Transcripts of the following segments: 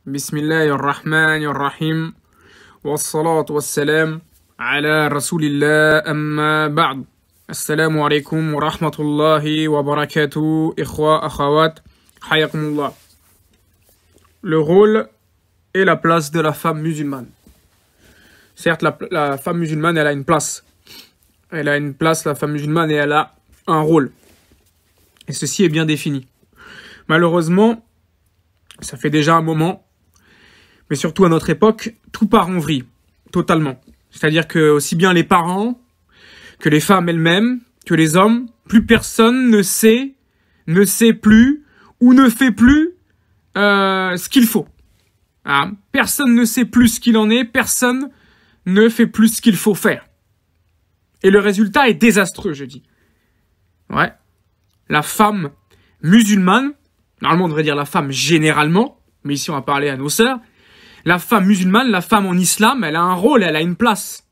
Bismillahirrahmanirrahim. Wassalatu wassalam ala rasulillah amma ba'd. Assalamu alaikum wa rahmatullahi wa barakatuh. Ikhwa, akhawat, hayakumullah. Le rôle et la place de la femme musulmane. Certes, la femme musulmane, elle a une place. Elle a une place, la femme musulmane, et elle a un rôle. Et ceci est bien défini. Malheureusement, ça fait déjà un moment, mais surtout à notre époque, tout part en vrille, totalement. C'est-à-dire que aussi bien les parents, que les femmes elles-mêmes, que les hommes, plus personne ne sait plus, ou ne fait plus ce qu'il faut. Hein? Personne ne sait plus ce qu'il en est, personne ne fait plus ce qu'il faut faire. Et le résultat est désastreux, je dis. Ouais. La femme musulmane, normalement on devrait dire la femme généralement, mais ici on va parler à nos sœurs, la femme musulmane, la femme en islam, elle a un rôle, elle a une place.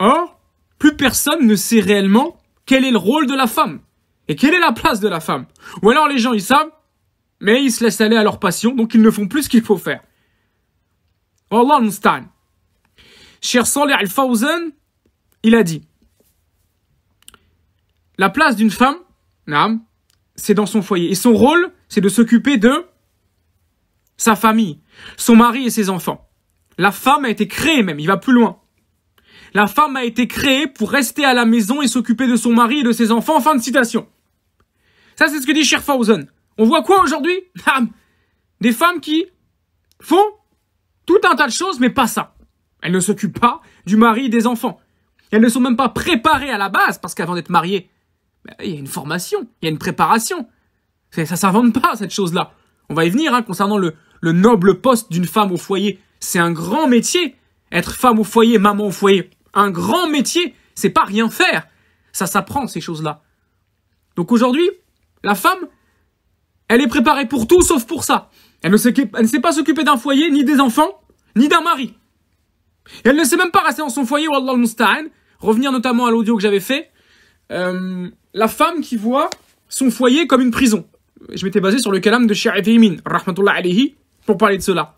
Or, plus personne ne sait réellement quel est le rôle de la femme et quelle est la place de la femme. Ou alors les gens ils savent, mais ils se laissent aller à leur passion, donc ils ne font plus ce qu'il faut faire. Wallah al-Musta'an. Cheikh Salih Al-Fawzan, il a dit, la place d'une femme, c'est dans son foyer. Et son rôle, c'est de s'occuper de sa famille, son mari et ses enfants. La femme a été créée même, il va plus loin. La femme a été créée pour rester à la maison et s'occuper de son mari et de ses enfants. Fin de citation. Ça, c'est ce que dit Cheikh Fawzan. On voit quoi aujourd'hui? Des femmes qui font tout un tas de choses, mais pas ça. Elles ne s'occupent pas du mari et des enfants. Elles ne sont même pas préparées à la base, parce qu'avant d'être mariées, il y a une formation, il y a une préparation. Ça s'invente pas, cette chose-là. On va y venir, concernant le noble poste d'une femme au foyer. C'est un grand métier. Être femme au foyer, maman au foyer. Un grand métier. C'est pas rien faire. Ça s'apprend, ces choses-là. Donc aujourd'hui, la femme, elle est préparée pour tout, sauf pour ça. Elle ne sait pas s'occuper d'un foyer, ni des enfants, ni d'un mari. Et elle ne sait même pas rester dans son foyer, wallah al-musta'an. Revenir notamment à l'audio que j'avais fait. La femme qui voit son foyer comme une prison. Je m'étais basé sur le kalam de Cheikh Uthaymin, rahmatullah alayhi, pour parler de cela.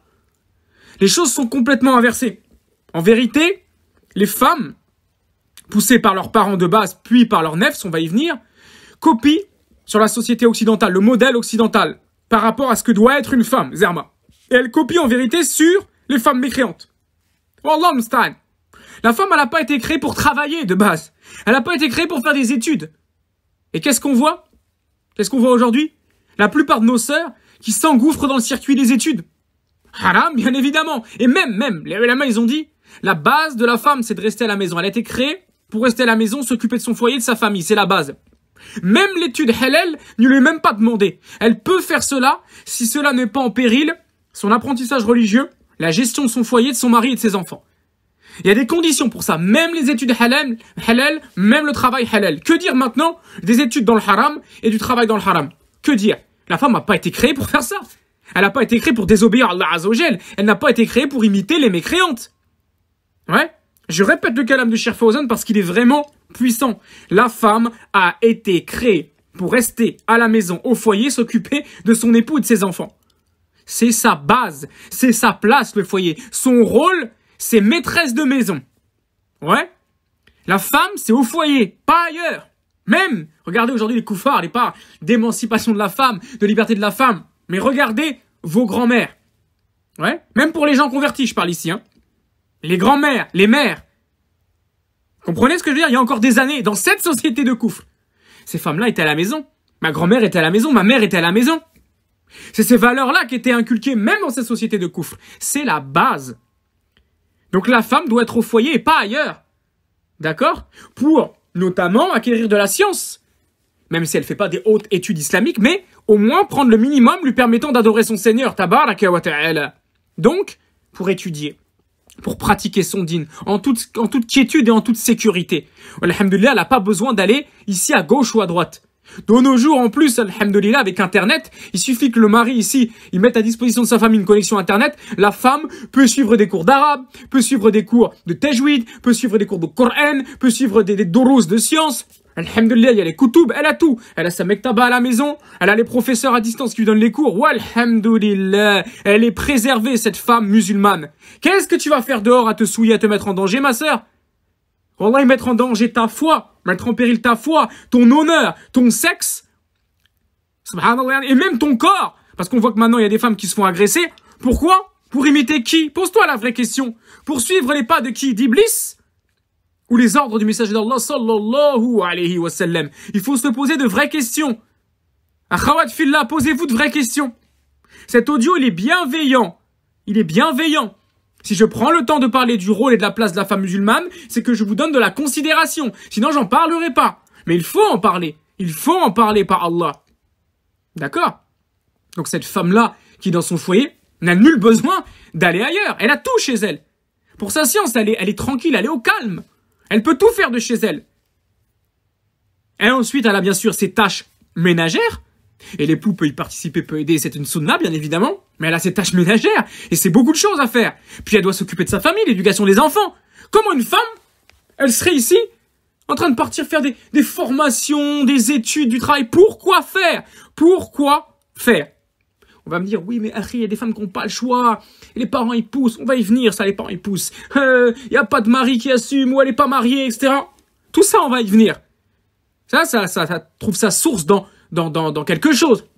Les choses sont complètement inversées. En vérité, les femmes, poussées par leurs parents de base, puis par leurs nefs, on va y venir, copient sur la société occidentale, le modèle occidental, par rapport à ce que doit être une femme, Zerma. Et elles copient en vérité sur les femmes mécréantes. Wallah musta'an. La femme, elle n'a pas été créée pour travailler de base. Elle n'a pas été créée pour faire des études. Et qu'est-ce qu'on voit? Qu'est-ce qu'on voit aujourd'hui? La plupart de nos sœurs qui s'engouffrent dans le circuit des études. Haram, bien évidemment. Et même, les ulama, ils ont dit, la base de la femme, c'est de rester à la maison. Elle a été créée pour rester à la maison, s'occuper de son foyer, de sa famille. C'est la base. Même l'étude halal ne lui est même pas demandée. Elle peut faire cela si cela n'est pas en péril son apprentissage religieux, la gestion de son foyer, de son mari et de ses enfants. Il y a des conditions pour ça. Même les études halal, même le travail halal. Que dire maintenant des études dans le haram et du travail dans le haram? Que dire? La femme n'a pas été créée pour faire ça. Elle n'a pas été créée pour désobéir à Allah Azza wa Jal. Elle n'a pas été créée pour imiter les mécréantes. Ouais. Je répète le kalam de Cheikh Fawzan parce qu'il est vraiment puissant. La femme a été créée pour rester à la maison, au foyer, s'occuper de son époux et de ses enfants. C'est sa base. C'est sa place, le foyer. Son rôle, c'est maîtresse de maison. Ouais. La femme, c'est au foyer, pas ailleurs. Même, regardez aujourd'hui les koufars, les parts d'émancipation de la femme, de liberté de la femme. Mais regardez vos grands-mères. Ouais. Même pour les gens convertis, je parle ici. Les grands-mères, les mères. Comprenez ce que je veux dire? Il y a encore des années, dans cette société de koufr, ces femmes-là étaient à la maison. Ma grand-mère était à la maison, ma mère était à la maison. C'est ces valeurs-là qui étaient inculquées même dans cette société de koufr. C'est la base. Donc la femme doit être au foyer et pas ailleurs. D'accord? Pour notamment acquérir de la science. Même si elle ne fait pas des hautes études islamiques, mais au moins prendre le minimum lui permettant d'adorer son Seigneur, tabaraka wa ta'ala. Donc, pour étudier, pour pratiquer son dîn, en toute quiétude et en toute sécurité. Alhamdulillah, elle n'a pas besoin d'aller ici à gauche ou à droite. De nos jours, en plus, alhamdoulilah, avec Internet, il suffit que le mari, ici, il mette à disposition de sa famille une connexion Internet. La femme peut suivre des cours d'arabe, peut suivre des cours de tajwid, peut suivre des cours de Coran, peut suivre des durous de sciences. Alhamdulillah, il y a les koutoub, elle a tout. Elle a sa mektaba à la maison, elle a les professeurs à distance qui lui donnent les cours. Walhamdulillah, elle est préservée, cette femme musulmane. Qu'est-ce que tu vas faire dehors à te souiller, à te mettre en danger, ma sœur? Wallah, mettre en danger ta foi, mettre en péril ta foi, ton honneur, ton sexe, subhanallah, et même ton corps. Parce qu'on voit que maintenant, il y a des femmes qui se font agresser. Pourquoi? Pour imiter qui? Pose-toi la vraie question. Pour suivre les pas de qui? D'Iblis? Ou les ordres du messager d'Allah sallallahu alayhi wa sallam. Il faut se poser de vraies questions. Akhawat fillah, posez-vous de vraies questions. Cet audio, il est bienveillant. Il est bienveillant. Si je prends le temps de parler du rôle et de la place de la femme musulmane, c'est que je vous donne de la considération. Sinon, j'en parlerai pas. Mais il faut en parler. Il faut en parler par Allah. D'accord? Donc cette femme-là, qui dans son foyer, n'a nul besoin d'aller ailleurs. Elle a tout chez elle. Pour sa science, elle est tranquille, elle est au calme. Elle peut tout faire de chez elle. Et ensuite, elle a bien sûr ses tâches ménagères. Et l'époux peut y participer, peut aider. C'est une sunna, bien évidemment. Mais elle a ses tâches ménagères. Et c'est beaucoup de choses à faire. Puis elle doit s'occuper de sa famille, l'éducation des enfants. Comment une femme, elle serait ici, en train de partir faire des formations, des études, du travail. Pourquoi faire? Pourquoi faire? On va me dire, oui, mais il y a des femmes qui n'ont pas le choix. Et les parents, ils poussent. On va y venir, ça, les parents, ils poussent. Il n'y a pas de mari qui assume, ou elle n'est pas mariée, etc. Tout ça, on va y venir. Ça trouve sa source dans quelque chose.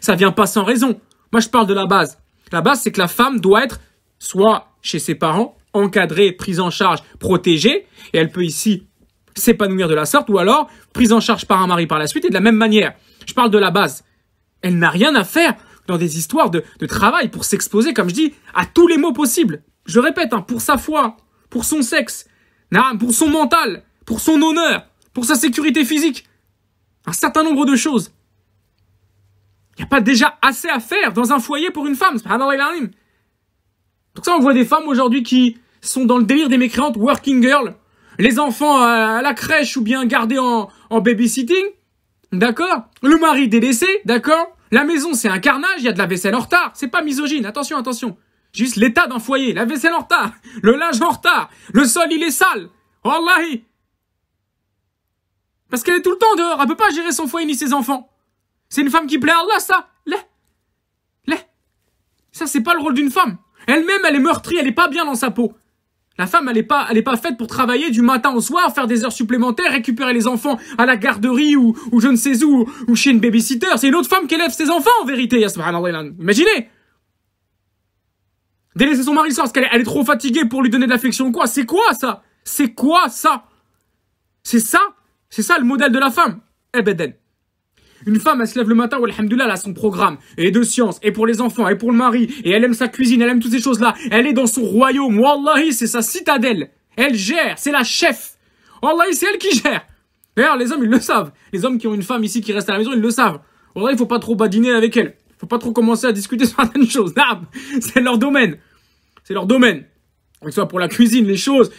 Ça vient pas sans raison. Moi, je parle de la base. La base, c'est que la femme doit être soit chez ses parents, encadrée, prise en charge, protégée. Et elle peut ici s'épanouir de la sorte, ou alors prise en charge par un mari par la suite. Et de la même manière, je parle de la base. Elle n'a rien à faire dans des histoires de travail pour s'exposer, comme je dis, à tous les maux possibles. Je répète, pour sa foi, pour son sexe, pour son mental, pour son honneur, pour sa sécurité physique. Un certain nombre de choses. Il n'y a pas déjà assez à faire dans un foyer pour une femme. Donc ça, on voit des femmes aujourd'hui qui sont dans le délire des mécréantes, working girl, les enfants à la crèche ou bien gardés en babysitting, d'accord? Le mari délaissé, d'accord? La maison, c'est un carnage, il y a de la vaisselle en retard. C'est pas misogyne, attention, attention. Juste l'état d'un foyer, la vaisselle en retard, le linge en retard, le sol, il est sale. Wallahi. Parce qu'elle est tout le temps dehors, elle peut pas gérer son foyer ni ses enfants. C'est une femme qui plaît à Allah, ça. Ça, c'est pas le rôle d'une femme. Elle-même, elle est meurtrie, elle est pas bien dans sa peau. La femme, elle est pas faite pour travailler du matin au soir, faire des heures supplémentaires, récupérer les enfants à la garderie ou je ne sais où, ou chez une babysitter. C'est une autre femme qui élève ses enfants, en vérité. Imaginez. Délaisser son mari le soir parce qu'elle est trop fatiguée pour lui donner de l'affection ou quoi. C'est quoi ça? C'est quoi ça? C'est ça le modèle de la femme. Ebeden. Une femme, elle se lève le matin, alhamdoulilah, elle a son programme, et de science, et pour les enfants, et pour le mari, et elle aime sa cuisine, elle aime toutes ces choses-là. Elle est dans son royaume, wallahi, c'est sa citadelle. Elle gère, c'est la chef. Wallahi, c'est elle qui gère. D'ailleurs, les hommes, ils le savent. Les hommes qui ont une femme ici qui reste à la maison, ils le savent. Wallahi, il faut pas trop badiner avec elle. Faut pas trop commencer à discuter sur certaines choses. C'est leur domaine. C'est leur domaine. Que ce soit pour la cuisine, les choses.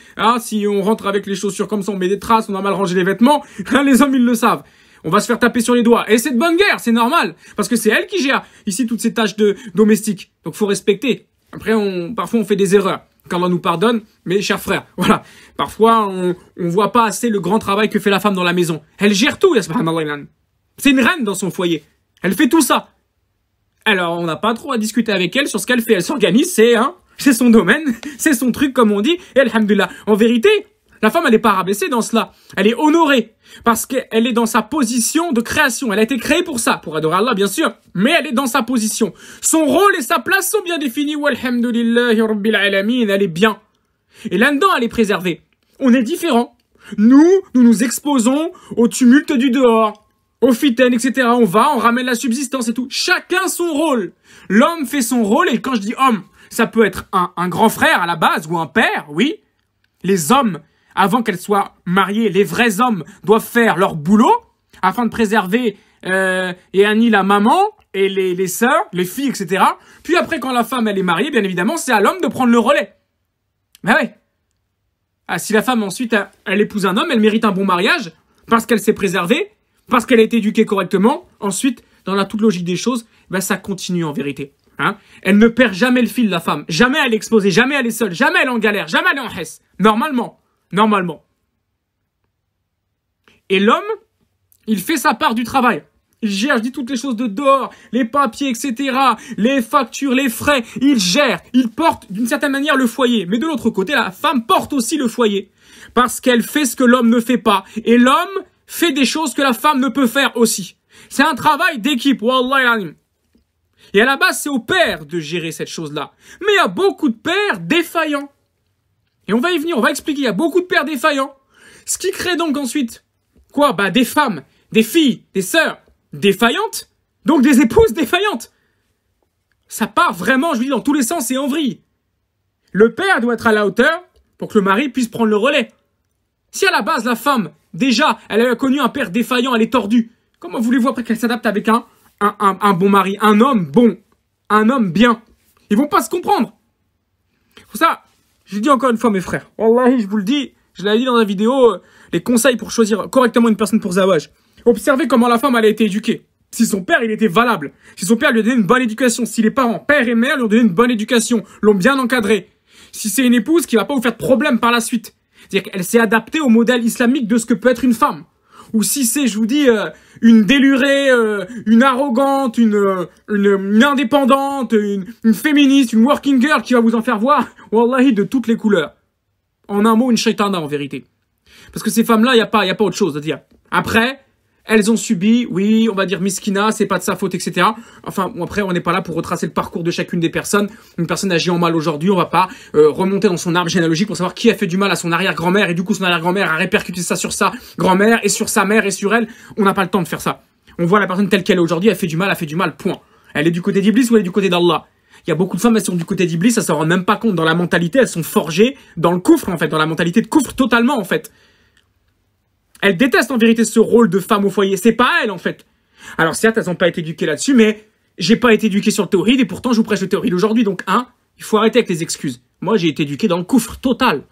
Si on rentre avec les chaussures comme ça, on met des traces, on a mal rangé les vêtements. Les hommes, ils le savent. On va se faire taper sur les doigts. Et c'est de bonne guerre, c'est normal. Parce que c'est elle qui gère ici toutes ces tâches domestiques. Donc faut respecter. Après, parfois on fait des erreurs. Qu'Allah nous pardonne, mais chers frères, voilà. Parfois, on voit pas assez le grand travail que fait la femme dans la maison. Elle gère tout, subhanallah. C'est une reine dans son foyer. Elle fait tout ça. Alors, on n'a pas trop à discuter avec elle sur ce qu'elle fait. Elle s'organise, c'est son domaine, c'est son truc, comme on dit. Et alhamdulillah. En vérité, la femme, elle n'est pas rabaissée dans cela. Elle est honorée. Parce qu'elle est dans sa position de création. Elle a été créée pour ça. Pour adorer Allah, bien sûr. Mais elle est dans sa position. Son rôle et sa place sont bien définis. Walhamdulillahi rabbil alamin. Elle est bien. Et là-dedans, elle est préservée. On est différents. Nous nous exposons au tumulte du dehors. Au fitaine, etc. On ramène la subsistance et tout. Chacun son rôle. L'homme fait son rôle. Et quand je dis homme, ça peut être un grand frère à la base ou un père, oui. Les hommes, avant qu'elles soient mariées, les vrais hommes doivent faire leur boulot afin de préserver la maman et les sœurs, les filles, etc. Puis après, quand la femme elle est mariée, bien évidemment, c'est à l'homme de prendre le relais. Ben ouais. Si la femme ensuite elle épouse un homme, elle mérite un bon mariage parce qu'elle s'est préservée, parce qu'elle a été éduquée correctement. Ensuite, dans la toute logique des choses, ben ça continue en vérité. Elle ne perd jamais le fil, la femme. Jamais elle est exposée, jamais elle est seule, jamais elle est en galère, jamais elle est en hesse. Normalement. Et l'homme, il fait sa part du travail. Il gère, je dis toutes les choses de dehors, les papiers, etc., les factures, les frais. Il gère, il porte d'une certaine manière le foyer. Mais de l'autre côté, la femme porte aussi le foyer. Parce qu'elle fait ce que l'homme ne fait pas. Et l'homme fait des choses que la femme ne peut faire aussi. C'est un travail d'équipe, wallahi alim. Et à la base, c'est au père de gérer cette chose-là. Mais il y a beaucoup de pères défaillants. Et on va y venir, on va expliquer, il y a beaucoup de pères défaillants. Ce qui crée donc ensuite, quoi? Bah, des femmes, des filles, des sœurs défaillantes, donc des épouses défaillantes. Ça part vraiment, je vous dis, dans tous les sens et en vrille. Le père doit être à la hauteur pour que le mari puisse prendre le relais. Si à la base, la femme, déjà, elle a connu un père défaillant, elle est tordue, comment voulez-vous après qu'elle s'adapte avec un bon mari, un homme bon, un homme bien? Ils vont pas se comprendre. Pour ça, je dis encore une fois, mes frères, wallahi, je vous le dis, je l'avais dit dans la vidéo, les conseils pour choisir correctement une personne pour Zawaj. Observez comment la femme, elle a été éduquée. Si son père, il était valable, si son père lui a donné une bonne éducation, si les parents, père et mère, lui ont donné une bonne éducation, l'ont bien encadré, si c'est une épouse qui va pas vous faire de problème par la suite, c'est-à-dire qu'elle s'est adaptée au modèle islamique de ce que peut être une femme, ou si c'est, je vous dis, une délurée, une arrogante, une indépendante, une féministe, une working girl qui va vous en faire voir, wallahi, de toutes les couleurs. En un mot, une shaitana en vérité. Parce que ces femmes-là, y a pas autre chose à dire. Après, elles ont subi, oui, on va dire miskina, c'est pas de sa faute, etc. Enfin, bon, après, on n'est pas là pour retracer le parcours de chacune des personnes. Une personne agit en mal aujourd'hui, on va pas remonter dans son arbre généalogique pour savoir qui a fait du mal à son arrière-grand-mère, et du coup, son arrière-grand-mère a répercuté ça sur sa grand-mère, et sur sa mère, et sur elle. On n'a pas le temps de faire ça. On voit la personne telle qu'elle est aujourd'hui, elle fait du mal, point. Elle est du côté d'Iblis ou elle est du côté d'Allah? Il y a beaucoup de femmes, elles sont du côté d'Iblis, elles s'en rendent même pas compte. Dans la mentalité, elles sont forgées dans le coufre, en fait, dans la mentalité de coufre totalement, en fait. Elles détestent en vérité ce rôle de femme au foyer. C'est pas elles, en fait. Alors certes, elles n'ont pas été éduquées là-dessus, mais j'ai pas été éduqué sur le théoride et pourtant je vous prêche le théoride aujourd'hui. Donc, il faut arrêter avec les excuses. Moi, j'ai été éduqué dans le coufre total.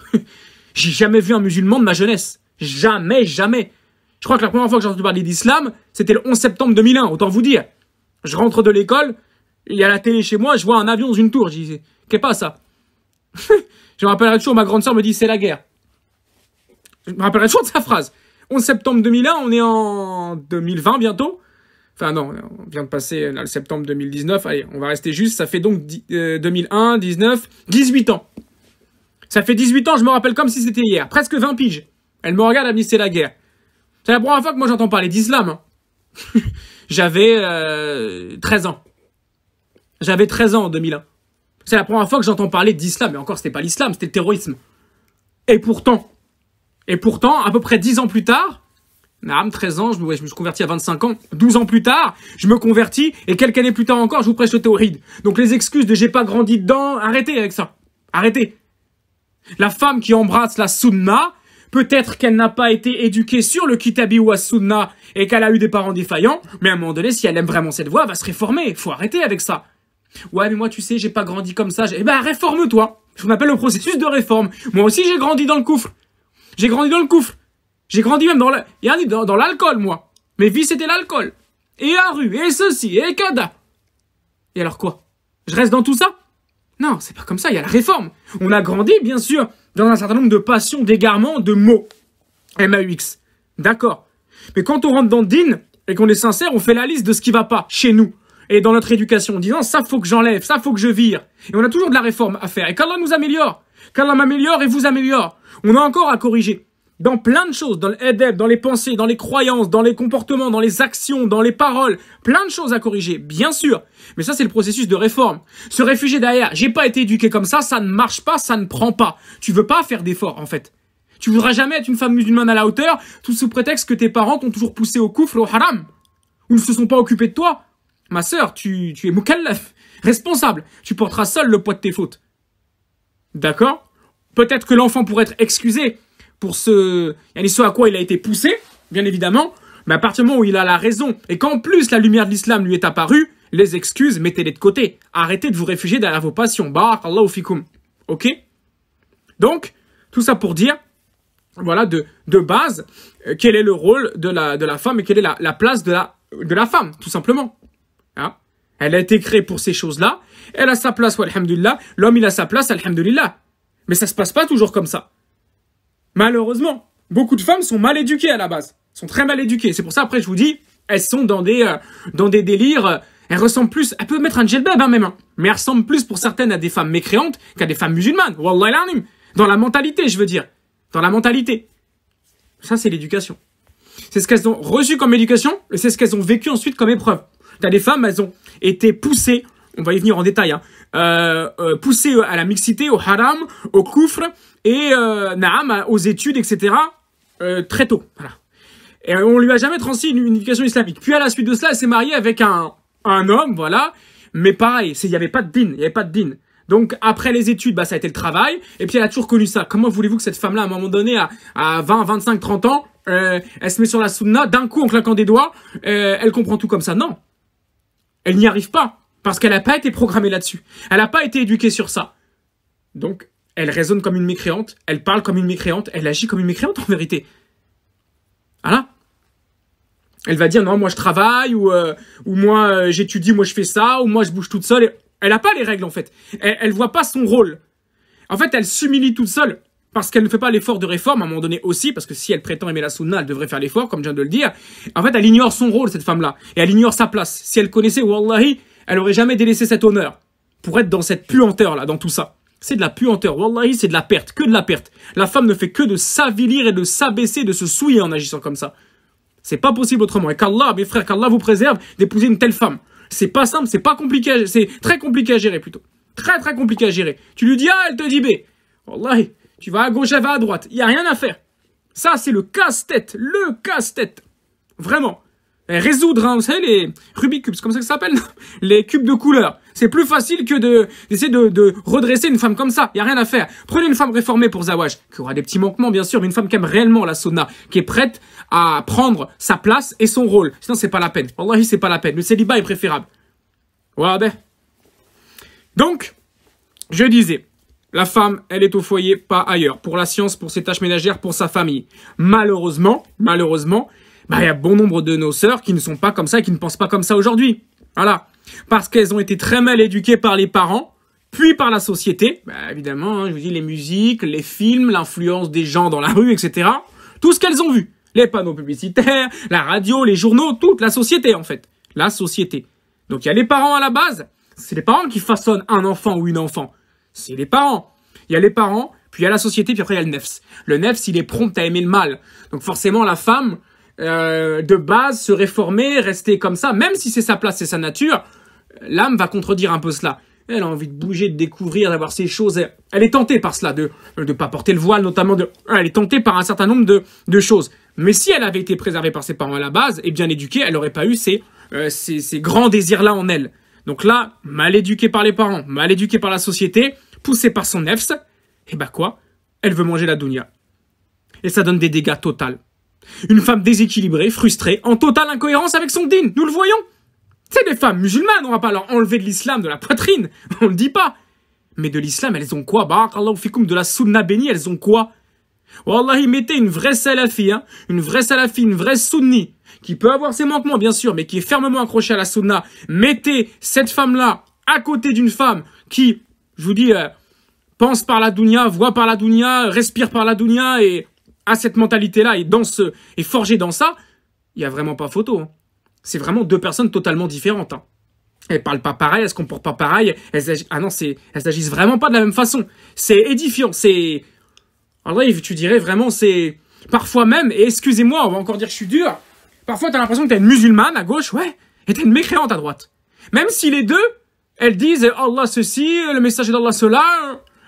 J'ai jamais vu un musulman de ma jeunesse. Jamais, jamais. Je crois que la première fois que j'ai entendu parler d'islam, c'était le 11 septembre 2001, autant vous dire. Je rentre de l'école, il y a la télé chez moi, je vois un avion dans une tour. Je dis, qu'est-ce pas ça? Je me rappellerai toujours, ma grande sœur me dit, c'est la guerre. Je me rappellerai toujours de sa phrase. 11 septembre 2001, on est en 2020 bientôt. Enfin non, on vient de passer le septembre 2019. Allez, on va rester juste. Ça fait donc 2001, 19, 18 ans. Ça fait 18 ans, je me rappelle comme si c'était hier. Presque 20 piges. Elle me regarde, elle me dit c'est la guerre. C'est la première fois que moi j'entends parler d'islam. Hein. J'avais 13 ans. J'avais 13 ans en 2001. C'est la première fois que j'entends parler d'islam. Et encore, c'était pas l'islam, c'était le terrorisme. Et pourtant, à peu près 10 ans plus tard, 13 ans, je me suis converti à 25 ans, 12 ans plus tard, je me convertis, et quelques années plus tard encore, je vous prêche le théoride. Donc les excuses de j'ai pas grandi dedans, arrêtez avec ça. Arrêtez. La femme qui embrasse la sunna, peut-être qu'elle n'a pas été éduquée sur le kitabi ou la sunna, et qu'elle a eu des parents défaillants, mais à un moment donné, si elle aime vraiment cette voie, elle va se réformer. Faut arrêter avec ça. Ouais, mais moi, tu sais, j'ai pas grandi comme ça. Eh ben, réforme-toi. Ce qu'on appelle le processus de réforme. Moi aussi, j'ai grandi dans le coufre. J'ai grandi dans le coufre. J'ai grandi même dans l'alcool, moi. Mes vies, c'était l'alcool. Et la rue, et ceci, et cada. Et alors quoi? Je reste dans tout ça? Non, c'est pas comme ça, il y a la réforme. On a grandi, bien sûr, dans un certain nombre de passions, d'égarements, de mots. MAUX. D'accord. Mais quand on rentre dans le din, et qu'on est sincère, on fait la liste de ce qui va pas, chez nous. Et dans notre éducation, en disant, ça faut que j'enlève, ça faut que je vire. Et on a toujours de la réforme à faire. Et qu'Allah nous améliore. Qu'Allah m'améliore et vous améliore. On a encore à corriger. Dans plein de choses, dans l'adab, dans les pensées, dans les croyances, dans les comportements, dans les actions, dans les paroles. Plein de choses à corriger, bien sûr. Mais ça, c'est le processus de réforme. Se réfugier derrière, j'ai pas été éduqué comme ça ne marche pas, ça ne prend pas. Tu veux pas faire d'efforts, en fait. Tu voudras jamais être une femme musulmane à la hauteur, tout sous prétexte que tes parents t'ont toujours poussé au kufr, au haram. Ou ne se sont pas occupés de toi. Ma sœur, tu es mukallaf, responsable. Tu porteras seul le poids de tes fautes. D'accord? Peut-être que l'enfant pourrait être excusé pour ce à quoi il a été poussé, bien évidemment, mais à partir du moment où il a la raison, et qu'en plus la lumière de l'islam lui est apparue, les excuses, mettez-les de côté. Arrêtez de vous réfugier derrière vos passions. Barakallahu fikoum. Ok? Donc, tout ça pour dire, voilà, de base, quel est le rôle de la femme et quelle est la place de la femme, tout simplement. Hein? Elle a été créée pour ces choses-là, elle a sa place, alhamdulillah, l'homme il a sa place, alhamdulillah. Mais ça se passe pas toujours comme ça. Malheureusement, beaucoup de femmes sont mal éduquées à la base. sont très mal éduquées. C'est pour ça, après, je vous dis, elles sont dans des délires, elles ressemblent plus, elles peuvent mettre un djellab, hein, même, hein, mais elles ressemblent plus pour certaines à des femmes mécréantes qu'à des femmes musulmanes. Wallah al-anim. Dans la mentalité, je veux dire. Dans la mentalité. Ça, c'est l'éducation. C'est ce qu'elles ont reçu comme éducation, et c'est ce qu'elles ont vécu ensuite comme épreuve. T'as des femmes, elles ont été poussées, on va y venir en détail, hein, poussées à la mixité, au haram, au koufr, et aux études, etc., très tôt. Voilà. Et on lui a jamais transmis une éducation islamique. Puis à la suite de cela, elle s'est mariée avec un homme, voilà. Mais pareil, il n'y avait pas de din, il n'y avait pas de din. Donc après les études, bah ça a été le travail. Et puis elle a toujours connu ça. Comment voulez-vous que cette femme-là, à un moment donné, à 20, 25, 30 ans, elle se met sur la sunna, d'un coup en claquant des doigts, elle comprend tout comme ça? Non. Elle n'y arrive pas. Parce qu'elle n'a pas été programmée là-dessus. Elle n'a pas été éduquée sur ça. Donc, elle raisonne comme une mécréante, elle parle comme une mécréante, elle agit comme une mécréante en vérité. Voilà. Elle va dire non, moi je travaille, ou moi j'étudie, moi je fais ça, ou moi je bouge toute seule. Elle n'a pas les règles en fait. Elle voit pas son rôle. En fait, elle s'humilie toute seule parce qu'elle ne fait pas l'effort de réforme à un moment donné aussi, parce que si elle prétend aimer la sunna, elle devrait faire l'effort, comme je viens de le dire. En fait, elle ignore son rôle, cette femme-là, et elle ignore sa place. Si elle connaissait, wallahi, elle aurait jamais délaissé cet honneur pour être dans cette puanteur-là, dans tout ça. C'est de la puanteur. Wallahi, c'est de la perte, que de la perte. La femme ne fait que de s'avilir et de s'abaisser, de se souiller en agissant comme ça. C'est pas possible autrement. Et qu'Allah, mes frères, qu'Allah vous préserve d'épouser une telle femme. C'est pas simple, c'est pas compliqué, c'est très compliqué à gérer plutôt. Très très compliqué à gérer. Tu lui dis A, elle te dit B. Wallahi, tu vas à gauche, elle va à droite. Il y a rien à faire. Ça, c'est le casse-tête. Le casse-tête. Vraiment. Et résoudre, hein, vous savez, les Rubik's Cubes, c'est comme ça que ça s'appelle? Les cubes de couleur. C'est plus facile que d'essayer de redresser une femme comme ça. Il y a rien à faire. Prenez une femme réformée pour Zawaj, qui aura des petits manquements, bien sûr, mais une femme qui aime réellement la sunna, qui est prête à prendre sa place et son rôle. Sinon, c'est pas la peine. Wallahi, c'est pas la peine. Le célibat est préférable. Voilà, ben. Donc, je disais, la femme, elle est au foyer, pas ailleurs. Pour la science, pour ses tâches ménagères, pour sa famille. Malheureusement, bah, il y a bon nombre de nos sœurs qui ne sont pas comme ça et qui ne pensent pas comme ça aujourd'hui. Voilà. Parce qu'elles ont été très mal éduquées par les parents, puis par la société. Bah, évidemment, hein, je vous dis, les musiques, les films, l'influence des gens dans la rue, etc. Tout ce qu'elles ont vu. Les panneaux publicitaires, la radio, les journaux, toute la société, en fait. La société. Donc, il y a les parents à la base. C'est les parents qui façonnent un enfant ou une enfant. C'est les parents. Il y a les parents, puis il y a la société, puis après, il y a le nefs. Le nefs, il est prompt à aimer le mal. Donc, forcément, la femme... de base, se réformer, rester comme ça, même si c'est sa place, c'est sa nature, l'âme va contredire un peu cela. Elle a envie de bouger, de découvrir, d'avoir ces choses. Elle est tentée par cela, de pas porter le voile, notamment. Elle est tentée par un certain nombre de choses. Mais si elle avait été préservée par ses parents à la base et bien éduquée, elle n'aurait pas eu ces grands désirs-là en elle. Donc là, mal éduquée par les parents, mal éduquée par la société, poussée par son nefs, et bah quoi? Elle veut manger la dunya. Et ça donne des dégâts totaux. Une femme déséquilibrée, frustrée, en totale incohérence avec son din. Nous le voyons. C'est des femmes musulmanes, on va pas leur enlever de l'islam, de la poitrine. On le dit pas. Mais de l'islam, elles ont quoi? Barakallahu fikoum, de la sunna bénie, elles ont quoi? Wallahi, mettez une vraie salafi, hein, une vraie sunni, qui peut avoir ses manquements, bien sûr, mais qui est fermement accrochée à la sunna. Mettez cette femme-là à côté d'une femme qui, je vous dis, pense par la dunya, voit par la dunya, respire par la dunya et a cette mentalité-là et est forgée dans ça, il y a vraiment pas photo. Hein. C'est vraiment deux personnes totalement différentes. Hein. Elles parlent pas pareil, elles se comportent pas pareil. Elles agissent vraiment pas de la même façon. C'est édifiant. C'est, en vrai, tu dirais vraiment, c'est parfois même. Et excusez-moi, on va encore dire que je suis dur. Parfois, t'as l'impression que t'as une musulmane à gauche, ouais, et t'as une mécréante à droite. Même si les deux, elles disent Allah ceci, le messager d'Allah cela,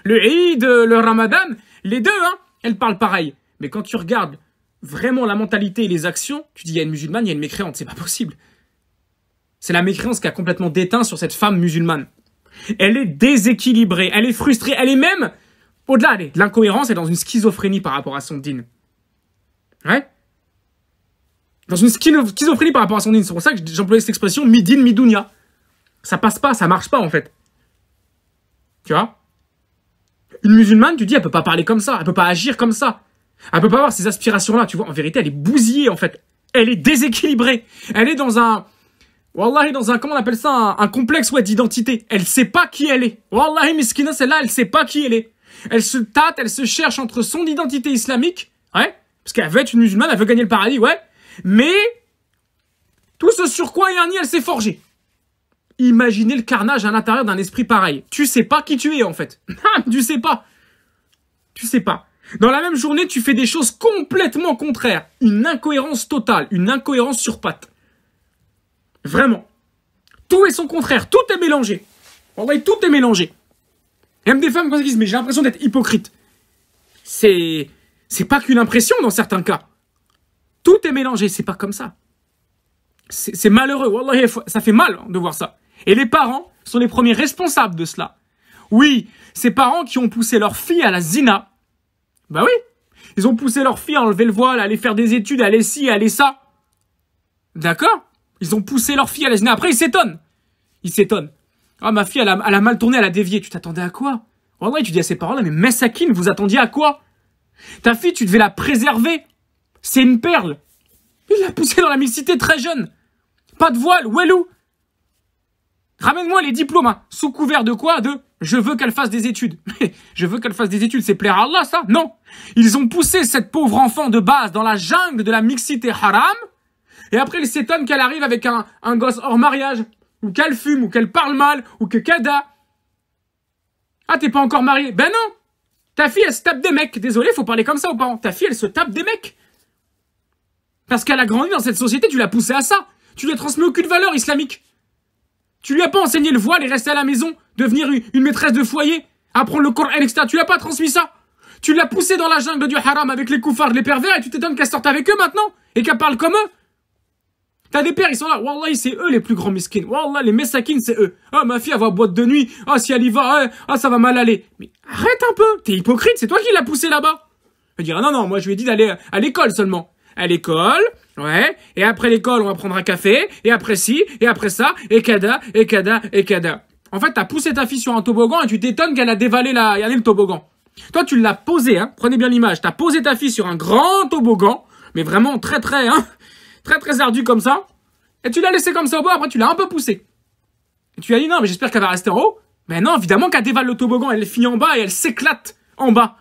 le Eid, le Ramadan, les deux, hein, elles parlent pareil. Mais quand tu regardes vraiment la mentalité et les actions, tu dis il y a une musulmane, il y a une mécréante, c'est pas possible. C'est la mécréance qui a complètement déteint sur cette femme musulmane. Elle est déséquilibrée, elle est frustrée, elle est même, au-delà de l'incohérence, elle est dans une schizophrénie par rapport à son din. Ouais. Dans une schizophrénie par rapport à son din. C'est pour ça que j'employais cette expression mi-din, mi-dunya. Ça passe pas, ça marche pas en fait. Tu vois? Une musulmane, tu dis, elle peut pas parler comme ça, elle peut pas agir comme ça. Elle peut pas avoir ces aspirations-là, tu vois. En vérité, elle est bousillée, en fait. Elle est déséquilibrée. Elle est dans un... Wallahi, dans un... Comment on appelle ça? Un complexe, ouais, d'identité. Elle sait pas qui elle est. Wallahi, miskina, celle-là, elle sait pas qui elle est. Elle se tâte, elle se cherche entre son identité islamique, ouais, parce qu'elle veut être une musulmane, elle veut gagner le paradis, ouais, Mais, tout ce sur quoi Yarni, elle s'est forgée. Imaginez le carnage à l'intérieur d'un esprit pareil. Tu sais pas qui tu es, en fait. Tu sais pas. Tu sais pas. Dans la même journée, tu fais des choses complètement contraires. Une incohérence totale. Une incohérence sur pattes. Vraiment. Tout est son contraire. Tout est mélangé. En vrai, tout est mélangé. Et même des femmes, quand elles disent, mais j'ai l'impression d'être hypocrite. C'est pas qu'une impression dans certains cas. Tout est mélangé. C'est pas comme ça. C'est malheureux. Wallah, ça fait mal de voir ça. Et les parents sont les premiers responsables de cela. Oui, ces parents qui ont poussé leur fille à la zina. Bah oui, ils ont poussé leur fille à enlever le voile, à aller faire des études, à aller ci, à aller ça. D'accord? Ils ont poussé leur fille à la zina. Après, ils s'étonnent. Ils s'étonnent. Ah, ma fille, elle a mal tourné, elle a dévié. Tu t'attendais à quoi? Wallah, tu dis à ces parents-là, mais Messakin, vous attendiez à quoi? Ta fille, tu devais la préserver. C'est une perle. Il l'a poussée dans la mixité très jeune. Pas de voile, Wellou. Ramène-moi les diplômes, hein. Sous couvert de quoi? De je veux qu'elle fasse des études. Je veux qu'elle fasse des études, c'est plaire à Allah, ça? Non. Ils ont poussé cette pauvre enfant de base dans la jungle de la mixité haram. Et après, ils s'étonnent qu'elle arrive avec un gosse hors mariage. Ou qu'elle fume, ou qu'elle parle mal, ou que kada. Ah, t'es pas encore marié? Ben non. Ta fille, elle se tape des mecs. Désolé, faut parler comme ça aux parents. Ta fille, elle se tape des mecs. Parce qu'elle a grandi dans cette société, tu l'as poussée à ça. Tu lui as transmis aucune valeur islamique. Tu lui as pas enseigné le voile et rester à la maison, devenir une maîtresse de foyer, apprendre le Coran, etc. Tu lui as pas transmis ça. Tu l'as poussé dans la jungle du haram avec les koufars, les pervers, et tu t'étonnes qu'elle sorte avec eux maintenant, et qu'elle parle comme eux. T'as des pères, ils sont là. Wallah, c'est eux les plus grands miskins. Wallah, les messakines, c'est eux. Ah, ma fille, elle va à boîte de nuit. Ah, si elle y va, ça va mal aller. Mais arrête un peu. T'es hypocrite, c'est toi qui l'as poussé là-bas. Je vais dire, non, moi, je lui ai dit d'aller à l'école seulement. À l'école, ouais, et après l'école, on va prendre un café, et après ci, et après ça, et kada, et kada, et kada. En fait, t'as poussé ta fille sur un toboggan et tu t'étonnes qu'elle a dévalé le toboggan. Toi, tu l'as posé, hein, prenez bien l'image, t'as posé ta fille sur un grand toboggan, mais vraiment très, très ardu comme ça, et tu l'as laissé comme ça au bas, après tu l'as un peu poussé. Et tu lui as dit, non, mais j'espère qu'elle va rester en haut. Mais non, évidemment qu'elle dévale le toboggan, elle finit en bas et elle s'éclate en bas.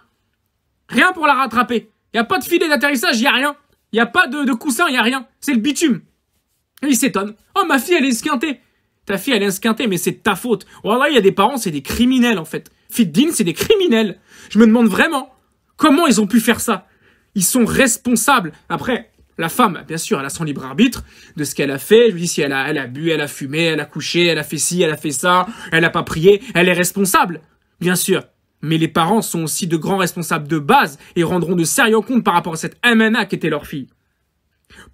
Rien pour la rattraper. Y a pas de filet d'atterrissage, y a rien. Il n'y a pas de coussin, il n'y a rien. C'est le bitume. Et il s'étonne. Oh, ma fille, elle est esquintée. Ta fille, elle est esquintée, mais c'est de ta faute. Voilà, il y a des parents, c'est des criminels, en fait. Fiddin, c'est des criminels. Je me demande vraiment comment ils ont pu faire ça. Ils sont responsables. Après, la femme, bien sûr, elle a son libre arbitre de ce qu'elle a fait. Je lui dis, si elle a bu, elle a fumé, elle a couché, elle a fait ci, elle a fait ça, elle n'a pas prié, elle est responsable. Bien sûr. Mais les parents sont aussi de grands responsables de base et rendront de sérieux comptes par rapport à cette MNA qui était leur fille.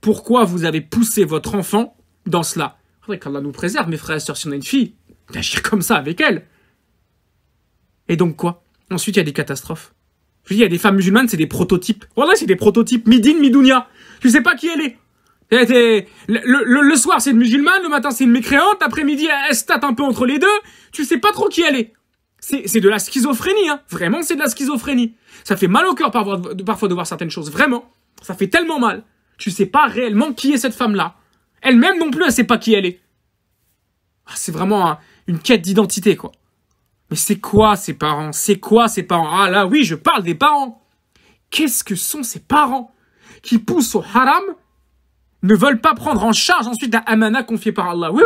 Pourquoi vous avez poussé votre enfant dans cela? Il faudrait qu'Allah nous préserve, mes frères et sœurs, si on a une fille, d'agir comme ça avec elle. Et donc quoi? Ensuite, il y a des catastrophes. Je dis, il y a des femmes musulmanes, c'est des prototypes. Voilà, c'est des prototypes. Midin, Midounia. Tu sais pas qui elle est. Le soir, c'est une musulmane, le matin, c'est une mécréante, l'après-midi, elle se tâte un peu entre les deux. Tu sais pas trop qui elle est. C'est de la schizophrénie, hein. Vraiment, c'est de la schizophrénie. Ça fait mal au cœur parfois de voir certaines choses. Vraiment. Ça fait tellement mal. Tu sais pas réellement qui est cette femme-là. Elle-même non plus, elle sait pas qui elle est. Ah, c'est vraiment une quête d'identité, quoi. Mais c'est quoi ces parents? C'est quoi ces parents? Ah là, oui, je parle des parents. Qu'est-ce que sont ces parents qui poussent au haram, ne veulent pas prendre en charge ensuite la amana confiée par Allah? Oui.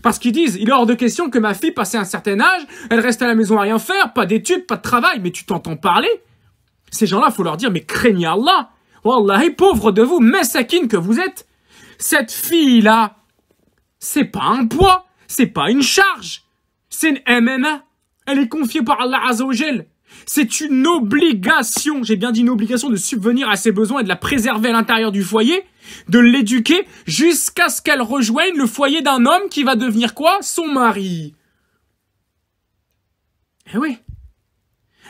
Parce qu'ils disent, il est hors de question que ma fille, passé un certain âge, elle reste à la maison à rien faire, pas d'études, pas de travail. Mais tu t'entends parler? Ces gens-là, faut leur dire, mais craignez Allah. Wallahi, pauvre de vous, messakin que vous êtes. Cette fille-là, c'est pas un poids, c'est pas une charge. C'est une amana. Elle est confiée par Allah Azza wa Jal. C'est une obligation, j'ai bien dit une obligation, de subvenir à ses besoins et de la préserver à l'intérieur du foyer, de l'éduquer jusqu'à ce qu'elle rejoigne le foyer d'un homme qui va devenir quoi? Son mari. Eh oui.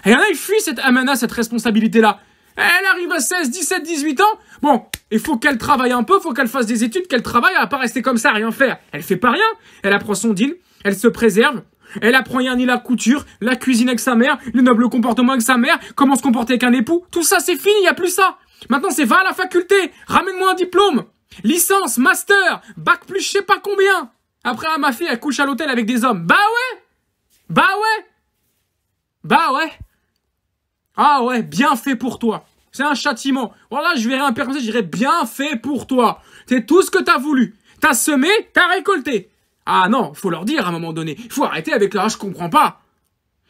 Et il y en a, ils fuient cette amana, cette responsabilité-là. Elle arrive à 16, 17, 18 ans. Bon, il faut qu'elle travaille un peu, il faut qu'elle fasse des études, qu'elle travaille, elle va pas rester comme ça à rien faire. Elle fait pas rien. Elle apprend son deal, elle se préserve. Elle apprend Yanni la couture, la cuisine avec sa mère, le noble comportement avec sa mère, comment se comporter avec un époux. Tout ça, c'est fini, il n'y a plus ça. Maintenant, c'est va à la faculté, ramène-moi un diplôme. Licence, master, bac plus je sais pas combien. Après, ma fille, elle couche à l'hôtel avec des hommes. Bah ouais. Ah ouais, bien fait pour toi. C'est un châtiment. Voilà, je verrai un père comme ça, je dirais bien fait pour toi. C'est tout ce que t'as voulu. T'as semé, t'as récolté. Ah non, faut leur dire à un moment donné. Il faut arrêter avec là, je comprends pas.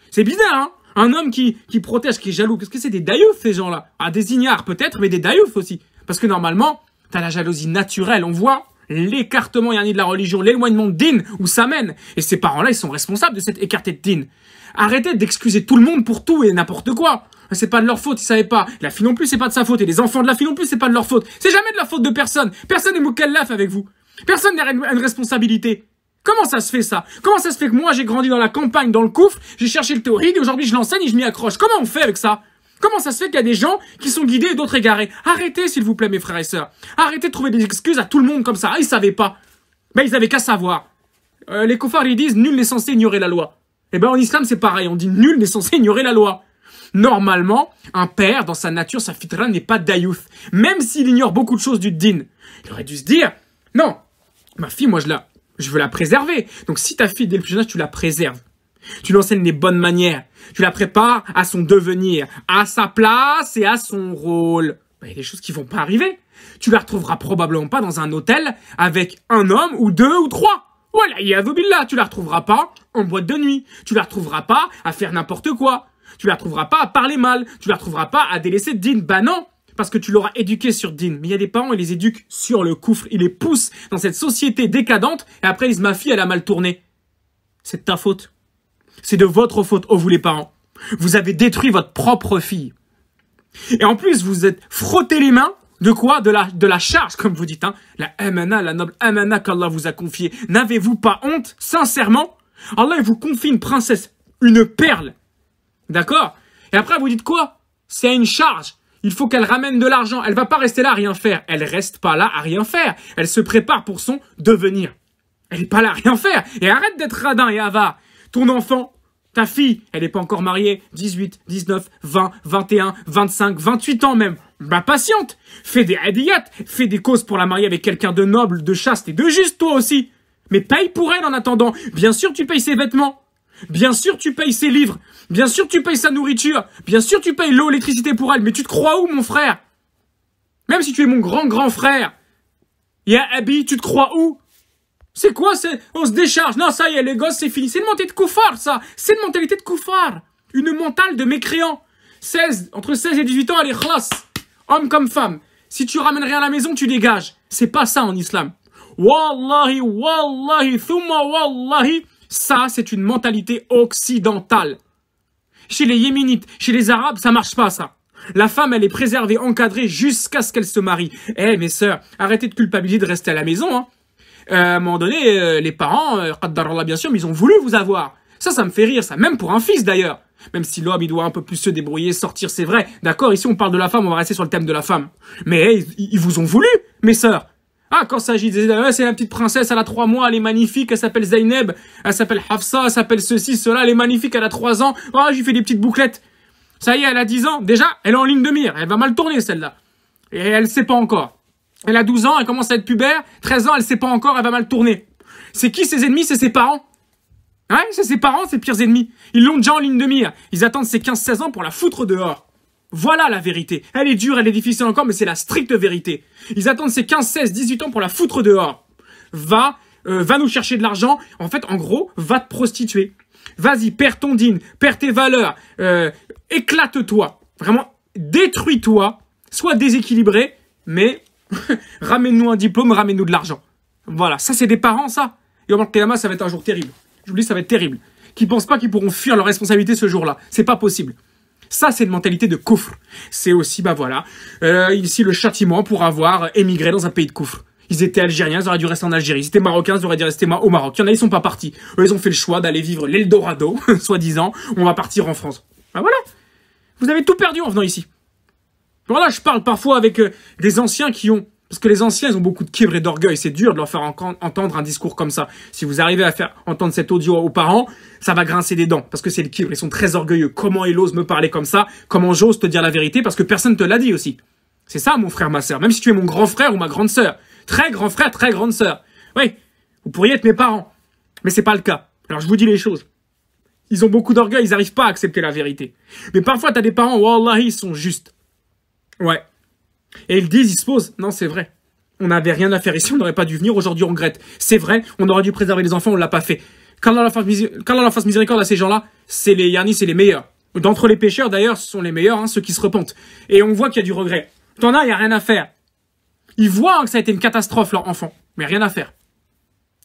C'est bizarre, hein. Un homme qui protège, qui est jaloux. Parce que c'est des dayouf, ces gens-là. Ah, des ignares peut-être, mais des dayouf aussi. Parce que normalement, t'as la jalousie naturelle. On voit l'écartement de la religion, l'éloignement de din, où ça mène. Et ces parents-là, ils sont responsables de cette écarté de din. Arrêtez d'excuser tout le monde pour tout et n'importe quoi. C'est pas de leur faute, ils savaient pas. La fille non plus, c'est pas de sa faute. Et les enfants de la fille non plus, c'est pas de leur faute. C'est jamais de la faute de personne. Personne n'est mukallaf avec vous. Personne n'a une responsabilité. Comment ça se fait ça? Comment ça se fait que moi j'ai grandi dans la campagne, dans le coufre, j'ai cherché le théorie et aujourd'hui je l'enseigne et je m'y accroche? Comment on fait avec ça? Comment ça se fait qu'il y a des gens qui sont guidés et d'autres égarés? Arrêtez s'il vous plaît mes frères et sœurs. Arrêtez de trouver des excuses à tout le monde comme ça. Ah, ils savaient pas. Ben ils avaient qu'à savoir. Les koufars ils disent nul n'est censé ignorer la loi. Eh ben en islam c'est pareil, on dit nul n'est censé ignorer la loi. Normalement, un père dans sa nature, sa fitra n'est pas dayouf. Même s'il ignore beaucoup de choses du din. Il aurait dû se dire, non, ma fille moi je veux la préserver. Donc si ta fille, dès le plus jeune âge, tu la préserves. Tu l'enseignes les bonnes manières. Tu la prépares à son devenir, à sa place et à son rôle. Il y a des choses qui vont pas arriver. Tu la retrouveras probablement pas dans un hôtel avec un homme ou deux ou trois. Voilà, yadoubillah, tu la retrouveras pas en boîte de nuit. Tu la retrouveras pas à faire n'importe quoi. Tu la retrouveras pas à parler mal. Tu la retrouveras pas à délaisser din. Bah non, parce que tu l'auras éduqué sur din. Mais il y a des parents, ils les éduquent sur le koufr. Ils les poussent dans cette société décadente. Et après, ils disent, ma fille, elle a mal tourné. C'est de ta faute. C'est de votre faute, oh vous les parents. Vous avez détruit votre propre fille. Et en plus, vous êtes frotté les mains de quoi? De la charge, comme vous dites. Hein. La amana, la noble amana qu'Allah vous a confiée. N'avez-vous pas honte, sincèrement? Allah, il vous confie une princesse, une perle. D'accord? Et après, vous dites quoi? C'est une charge. Il faut qu'elle ramène de l'argent. Elle va pas rester là à rien faire. Elle reste pas là à rien faire. Elle se prépare pour son devenir. Elle est pas là à rien faire. Et arrête d'être radin et avare. Ton enfant, ta fille, elle est pas encore mariée. 18, 19, 20, 21, 25, 28 ans même. Bah patiente. Fais des hadiyat. Fais des causes pour la marier avec quelqu'un de noble, de chaste et de juste toi aussi. Mais paye pour elle en attendant. Bien sûr, tu payes ses vêtements. Bien sûr, tu payes ses livres. Bien sûr, tu payes sa nourriture. Bien sûr, tu payes l'eau, l'électricité pour elle. Mais tu te crois où, mon frère? Même si tu es mon grand frère. Ya Abi, tu te crois où? C'est quoi? On se décharge. Non, ça y est, les gosses, c'est fini. C'est une mentalité de koufar, ça. C'est une mentalité de koufar. Une mentale de mécréant. Entre 16 et 18 ans, allez, khlas. Homme comme femme. Si tu ramènes rien à la maison, tu dégages. C'est pas ça en islam. Wallahi, wallahi, thumma wallahi. Ça, c'est une mentalité occidentale. Chez les Yéménites, chez les Arabes, ça marche pas, ça. La femme, elle est préservée, encadrée jusqu'à ce qu'elle se marie. Eh, mes sœurs, arrêtez de culpabiliser de rester à la maison, hein. À un moment donné, les parents, qaddarallah bien sûr, mais ils ont voulu vous avoir. Ça me fait rire, ça. Même pour un fils, d'ailleurs. Même si l'homme, il doit un peu plus se débrouiller, sortir, c'est vrai. D'accord, ici, on parle de la femme, on va rester sur le thème de la femme. Mais ils vous ont voulu, mes sœurs. Ah, quand il s'agit de c'est la petite princesse, elle a 3 mois, elle est magnifique, elle s'appelle Zainab, elle s'appelle Hafsa, elle s'appelle ceci, cela, elle est magnifique, elle a 3 ans. Oh, je lui fais des petites bouclettes. Ça y est, elle a 10 ans. Déjà, elle est en ligne de mire. Elle va mal tourner, celle-là. Et elle sait pas encore. Elle a 12 ans, elle commence à être pubère. 13 ans, elle sait pas encore, elle va mal tourner. C'est qui ses ennemis? C'est ses parents. Ouais, c'est ses parents, ses pires ennemis. Ils l'ont déjà en ligne de mire. Ils attendent ses 15-16 ans pour la foutre dehors. Voilà la vérité. Elle est dure, elle est difficile encore, mais c'est la stricte vérité. Ils attendent ses 15, 16, 18 ans pour la foutre dehors. Va nous chercher de l'argent. En fait, en gros, va te prostituer. Vas-y, perds ton din, perds tes valeurs, éclate-toi. Vraiment, détruis-toi. Sois déséquilibré, mais ramène-nous un diplôme, ramène-nous de l'argent. Voilà, ça c'est des parents, ça. Et au moment de ça va être un jour terrible. Je vous dis, ça va être terrible. Qui pensent pas qu'ils pourront fuir leurs responsabilités ce jour-là. C'est pas possible. Ça, c'est une mentalité de koufr. C'est aussi, bah voilà, ici le châtiment pour avoir émigré dans un pays de koufr. Ils étaient algériens, ils auraient dû rester en Algérie. Ils étaient marocains, ils auraient dû rester au Maroc. Il y en a, ils sont pas partis. Eux, ils ont fait le choix d'aller vivre l'Eldorado, soi-disant. On va partir en France. Bah voilà. Vous avez tout perdu en venant ici. Voilà, je parle parfois avec des anciens qui ont... Parce que les anciens, ils ont beaucoup de kibr et d'orgueil. C'est dur de leur faire entendre un discours comme ça. Si vous arrivez à faire entendre cet audio aux parents, ça va grincer des dents. Parce que c'est le kibr. Ils sont très orgueilleux. Comment il ose me parler comme ça? Comment j'ose te dire la vérité? Parce que personne ne te l'a dit aussi. C'est ça, mon frère, ma sœur. Même si tu es mon grand frère ou ma grande sœur. Très grand frère, très grande sœur. Oui, vous pourriez être mes parents. Mais c'est pas le cas. Alors je vous dis les choses. Ils ont beaucoup d'orgueil. Ils n'arrivent pas à accepter la vérité. Mais parfois, tu as des parents, wallahi, ils sont justes. Ouais. Et ils disent, ils se posent, non, c'est vrai. On n'avait rien à faire ici, on n'aurait pas dû venir, aujourd'hui on regrette. C'est vrai, on aurait dû préserver les enfants, on l'a pas fait. Qu'Allah leur fasse miséricorde à ces gens-là, c'est les Yarnis, c'est les meilleurs. D'entre les pécheurs, d'ailleurs, ce sont les meilleurs, hein, ceux qui se repentent. Et on voit qu'il y a du regret. T'en as, il n'y a rien à faire. Ils voient hein, que ça a été une catastrophe, leur enfant. Mais rien à faire.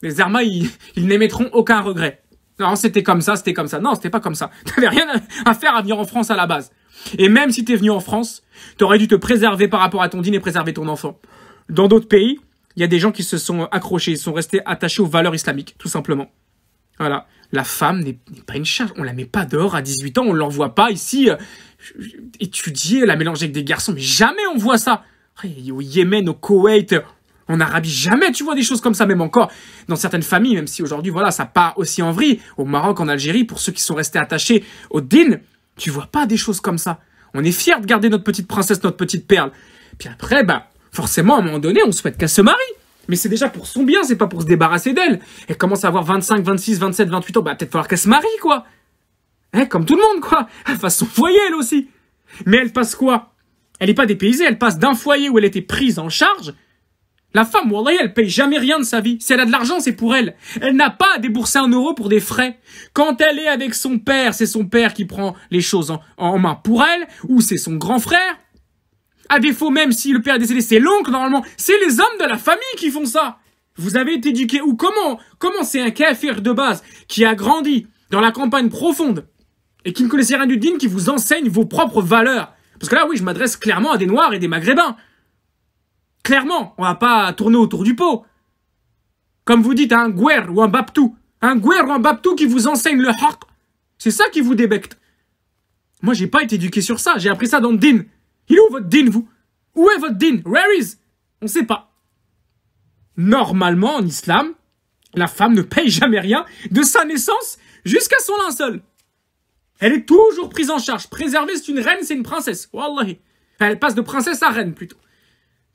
Les Zerma, ils n'émettront aucun regret. Non, c'était comme ça, c'était comme ça. Non, c'était pas comme ça. T'avais rien à faire à venir en France à la base. Et même si t'es venu en France, t'aurais dû te préserver par rapport à ton dîner et préserver ton enfant. Dans d'autres pays, il y a des gens qui se sont accrochés, ils sont restés attachés aux valeurs islamiques, tout simplement. Voilà. La femme n'est pas une charge. On la met pas dehors à 18 ans, on l'envoie pas ici étudier, la mélanger avec des garçons. Mais jamais on voit ça. Au Yémen, au Koweït, en Arabie, jamais tu vois des choses comme ça, même encore dans certaines familles, même si aujourd'hui, voilà, ça part aussi en vrille. Au Maroc, en Algérie, pour ceux qui sont restés attachés au din, tu vois pas des choses comme ça. On est fiers de garder notre petite princesse, notre petite perle. Puis après, bah, forcément, à un moment donné, on souhaite qu'elle se marie. Mais c'est déjà pour son bien, c'est pas pour se débarrasser d'elle. Elle commence à avoir 25, 26, 27, 28 ans, bah peut-être falloir qu'elle se marie, quoi. Comme tout le monde, quoi. Elle fasse son foyer, elle aussi. Mais elle passe quoi? Elle n'est pas dépaysée, elle passe d'un foyer où elle était prise en charge. La femme, wallahi, elle paye jamais rien de sa vie. Si elle a de l'argent, c'est pour elle. Elle n'a pas à débourser 1 euro pour des frais. Quand elle est avec son père, c'est son père qui prend les choses en main pour elle, ou c'est son grand frère. À défaut, même si le père est décédé, c'est l'oncle, normalement. C'est les hommes de la famille qui font ça. Vous avez été éduqué où? Comment c'est un kafir de base qui a grandi dans la campagne profonde et qui ne connaissait rien du din qui vous enseigne vos propres valeurs? Parce que là, oui, je m'adresse clairement à des Noirs et des Maghrébins. Clairement, on va pas tourner autour du pot. Comme vous dites, un gouer ou un baptou. Un gouer ou un baptou qui vous enseigne le haqq. C'est ça qui vous débecte. Moi, j'ai pas été éduqué sur ça. J'ai appris ça dans le din. Il est où votre din, vous? Où est votre din? Where is? On sait pas. Normalement, en islam, la femme ne paye jamais rien de sa naissance jusqu'à son linceul. Elle est toujours prise en charge. Préservée, c'est une reine, c'est une princesse. Wallahi. Elle passe de princesse à reine, plutôt.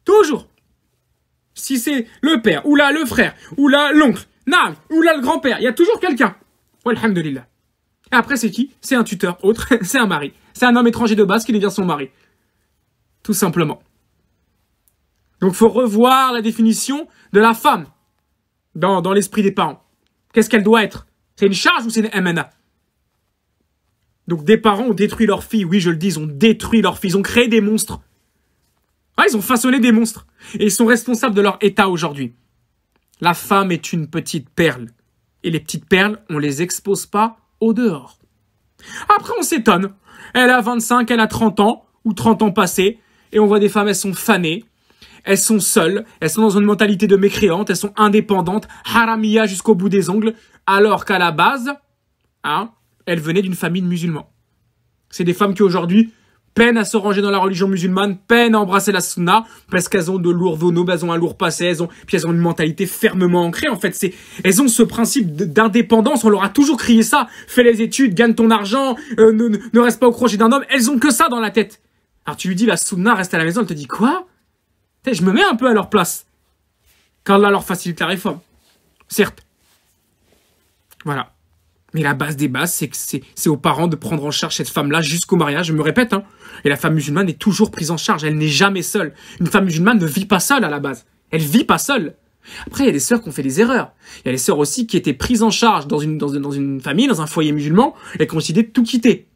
Toujours. Si c'est le père, ou là le frère, ou là l'oncle, ou là le grand-père, il y a toujours quelqu'un. Walhamdulillah. Et après, c'est qui? C'est un tuteur, autre, c'est un mari. C'est un homme étranger de base qui devient son mari. Tout simplement. Donc, il faut revoir la définition de la femme dans l'esprit des parents. Qu'est-ce qu'elle doit être? C'est une charge ou c'est une MNA? Donc, des parents ont détruit leurs filles. Oui, je le dis, ils ont détruit leurs filles. Ils ont créé des monstres. Ah, ils ont façonné des monstres. Et ils sont responsables de leur état aujourd'hui. La femme est une petite perle. Et les petites perles, on les expose pas au dehors. Après, on s'étonne. Elle a 25, elle a 30 ans, ou 30 ans passés. Et on voit des femmes, elles sont fanées, elles sont seules, elles sont dans une mentalité de mécréante, elles sont indépendantes, haramia jusqu'au bout des ongles, alors qu'à la base, elles venaient d'une famille de musulmans. C'est des femmes qui aujourd'hui peinent à se ranger dans la religion musulmane, peinent à embrasser la sunna, parce qu'elles ont de lourds vonaux, elles ont un lourd passé, puis elles ont une mentalité fermement ancrée. En fait, elles ont ce principe d'indépendance, on leur a toujours crié ça, fais les études, gagne ton argent, ne reste pas au crochet d'un homme, elles ont que ça dans la tête. Alors tu lui dis la sunna reste à la maison, elle te dit quoi? Je me mets un peu à leur place. Qu'Allah leur facilite la réforme. Certes. Voilà. Mais la base des bases, c'est que c'est aux parents de prendre en charge cette femme-là jusqu'au mariage. Je me répète, Et la femme musulmane est toujours prise en charge. Elle n'est jamais seule. Une femme musulmane ne vit pas seule à la base. Elle vit pas seule. Après, il y a des sœurs qui ont fait des erreurs. Il y a des sœurs aussi qui étaient prises en charge dans une famille, dans un foyer musulman, et qui ont décidé de tout quitter.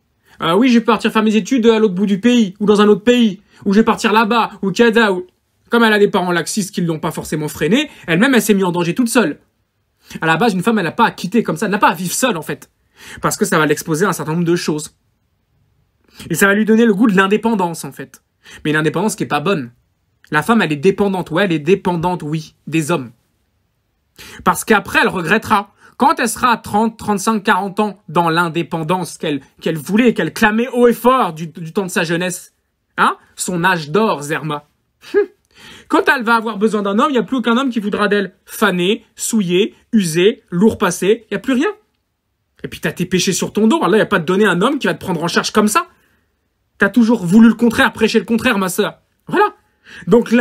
Oui, je vais partir faire mes études à l'autre bout du pays, ou dans un autre pays, ou je vais partir là-bas, ou Kada, ou... Comme elle a des parents laxistes qui ne l'ont pas forcément freinée, elle-même, elle s'est mise en danger toute seule. À la base, une femme, elle n'a pas à quitter comme ça, elle n'a pas à vivre seule, en fait. Parce que ça va l'exposer à un certain nombre de choses. Et ça va lui donner le goût de l'indépendance, en fait. Mais une indépendance qui est pas bonne. La femme, elle est dépendante. Ouais, elle est dépendante, oui, des hommes. Parce qu'après, elle regrettera. Quand elle sera à 30, 35, 40 ans dans l'indépendance qu'elle voulait, qu'elle clamait haut et fort du temps de sa jeunesse, son âge d'or, Zerma. Quand elle va avoir besoin d'un homme, il n'y a plus aucun homme qui voudra d'elle. Fané, souillé, usé, lourd passé, il n'y a plus rien. Et puis t'as tes péchés sur ton dos. Alors là, il n'y a pas de donner un homme qui va te prendre en charge comme ça. T'as toujours voulu le contraire, prêché le contraire, ma sœur. Voilà. Donc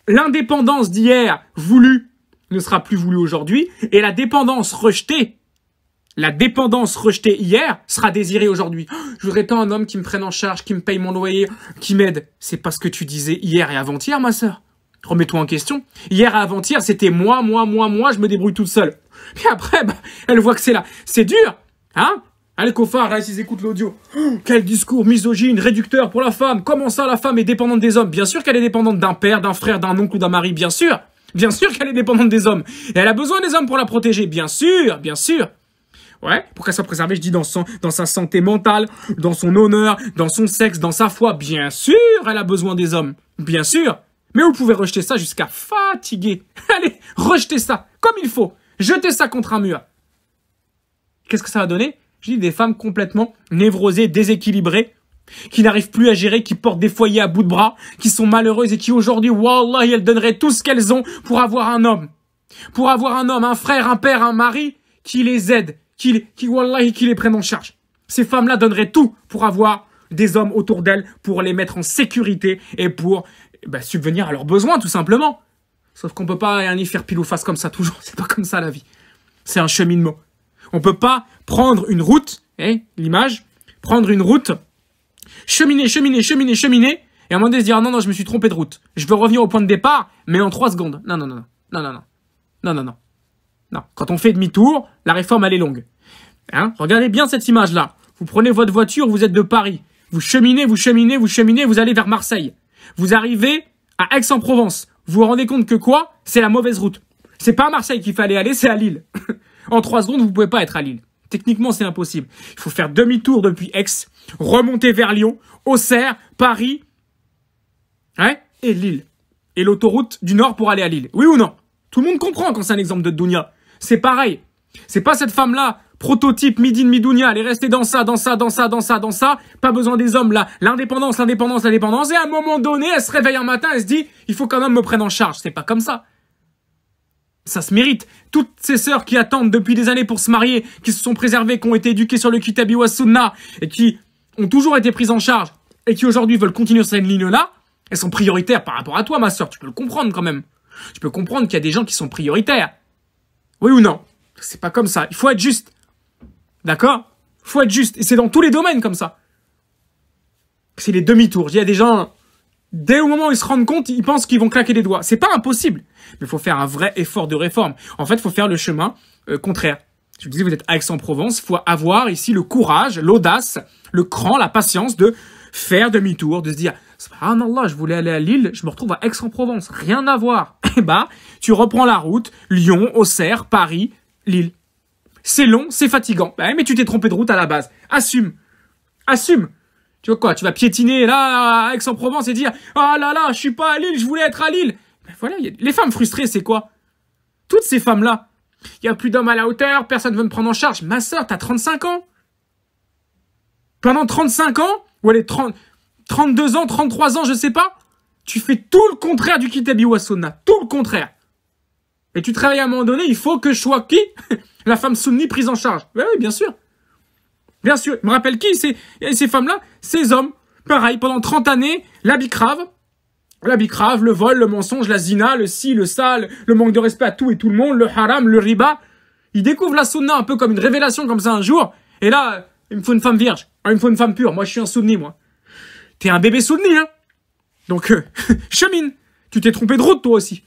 l'indépendance d'hier voulue ne sera plus voulue aujourd'hui. Et la dépendance rejetée La dépendance rejetée hier sera désirée aujourd'hui. Oh, je voudrais tant un homme qui me prenne en charge, qui me paye mon loyer, qui m'aide. C'est pas ce que tu disais hier et avant-hier, ma sœur. Remets-toi en question. Hier et avant-hier, c'était moi, je me débrouille toute seule. Puis après, bah, elle voit que c'est là. C'est dur, hein? Allez, Kofar, là, s'ils écoutent l'audio. Oh, quel discours misogyne, réducteur pour la femme. Comment ça, la femme est dépendante des hommes? Bien sûr qu'elle est dépendante d'un père, d'un frère, d'un oncle ou d'un mari, bien sûr. Bien sûr qu'elle est dépendante des hommes. Et elle a besoin des hommes pour la protéger, bien sûr, bien sûr. Ouais, pour qu'elle soit préservée, je dis, dans sa santé mentale, dans son honneur, dans son sexe, dans sa foi. Bien sûr, elle a besoin des hommes. Bien sûr. Mais vous pouvez rejeter ça jusqu'à fatiguer. Allez, rejetez ça, comme il faut. Jetez ça contre un mur. Qu'est-ce que ça va donner? Je dis des femmes complètement névrosées, déséquilibrées, qui n'arrivent plus à gérer, qui portent des foyers à bout de bras, qui sont malheureuses et qui aujourd'hui, wallah, elles donneraient tout ce qu'elles ont pour avoir un homme. Pour avoir un homme, un frère, un père, un mari, qui les aide, qui les prenne en charge. Ces femmes-là donneraient tout pour avoir des hommes autour d'elles, pour les mettre en sécurité et pour subvenir à leurs besoins, tout simplement. Sauf qu'on peut pas y faire pile ou face comme ça toujours. C'est pas comme ça la vie. C'est un cheminement. On peut pas prendre une route, l'image, prendre une route, cheminer, et à un moment donné se dire non, je me suis trompé de route. Je veux revenir au point de départ, mais en 3 secondes. Non. Quand on fait demi-tour, la réforme elle est longue. Regardez bien cette image-là. Vous prenez votre voiture, vous êtes de Paris. Vous cheminez, vous allez vers Marseille. Vous arrivez à Aix-en-Provence. Vous vous rendez compte que quoi? C'est la mauvaise route. C'est pas à Marseille qu'il fallait aller, c'est à Lille. En 3 secondes, vous pouvez pas être à Lille. Techniquement, c'est impossible. Il faut faire demi-tour depuis Aix, remonter vers Lyon, Auxerre, Paris, et Lille. Et l'autoroute du Nord pour aller à Lille. Oui ou non? Tout le monde comprend quand c'est un exemple de Dounia. C'est pareil. C'est pas cette femme-là, prototype Midine Midounia, elle est restée dans ça. Pas besoin des hommes là. L'indépendance. Et à un moment donné, elle se réveille un matin, elle se dit, il faut qu'un homme me prenne en charge. C'est pas comme ça. Ça se mérite. Toutes ces sœurs qui attendent depuis des années pour se marier, qui se sont préservées, qui ont été éduquées sur le Kitabi wa Sunna, et qui ont toujours été prises en charge, et qui aujourd'hui veulent continuer sur cette ligne-là, elles sont prioritaires par rapport à toi, ma sœur. Tu peux le comprendre quand même. Tu peux comprendre qu'il y a des gens qui sont prioritaires. Oui ou non? C'est pas comme ça. Il faut être juste. D'accord? Il faut être juste. Et c'est dans tous les domaines comme ça. C'est les demi-tours. Il y a des gens, dès le moment où ils se rendent compte, ils pensent qu'ils vont claquer des doigts. C'est pas impossible. Mais il faut faire un vrai effort de réforme. En fait, il faut faire le chemin contraire. Je vous disais, vous êtes à Aix-en-Provence. Il faut avoir ici le courage, l'audace, le cran, la patience de faire demi-tour, de se dire, subhanallah, je voulais aller à Lille, je me retrouve à Aix-en-Provence. Rien à voir. Et tu reprends la route, Lyon, Auxerre, Paris, Lille. C'est long, c'est fatigant. Mais tu t'es trompé de route à la base. Assume. Tu vois quoi? Tu vas piétiner là à Aix-en-Provence et dire, ah là là, je suis pas à Lille, je voulais être à Lille. Voilà, les femmes frustrées, c'est quoi? Toutes ces femmes-là. Il y a plus d'hommes à la hauteur, personne ne veut me prendre en charge. Ma sœur, t'as 35 ans. Pendant 35 ans, ou elle est 32 ans, 33 ans, je sais pas, tu fais tout le contraire du Kitabi wa Sunna. Tout le contraire. Et tu travailles à un moment donné, il faut que je sois qui? La femme sunni prise en charge. Oui, bien sûr. Bien sûr. Je me rappelle qui? Ces femmes-là, ces hommes. Pareil, pendant 30 années, la bicrave, le vol, le mensonge, la zina, le ci, le ça, le manque de respect à tout et tout le monde, le haram, le riba. Ils découvrent la sunna un peu comme une révélation comme ça un jour. Et là, il me faut une femme vierge. Il me faut une femme pure. Moi, je suis un sunni, moi. T'es un bébé sunni, hein. Donc, chemine. Tu t'es trompé de route, toi aussi.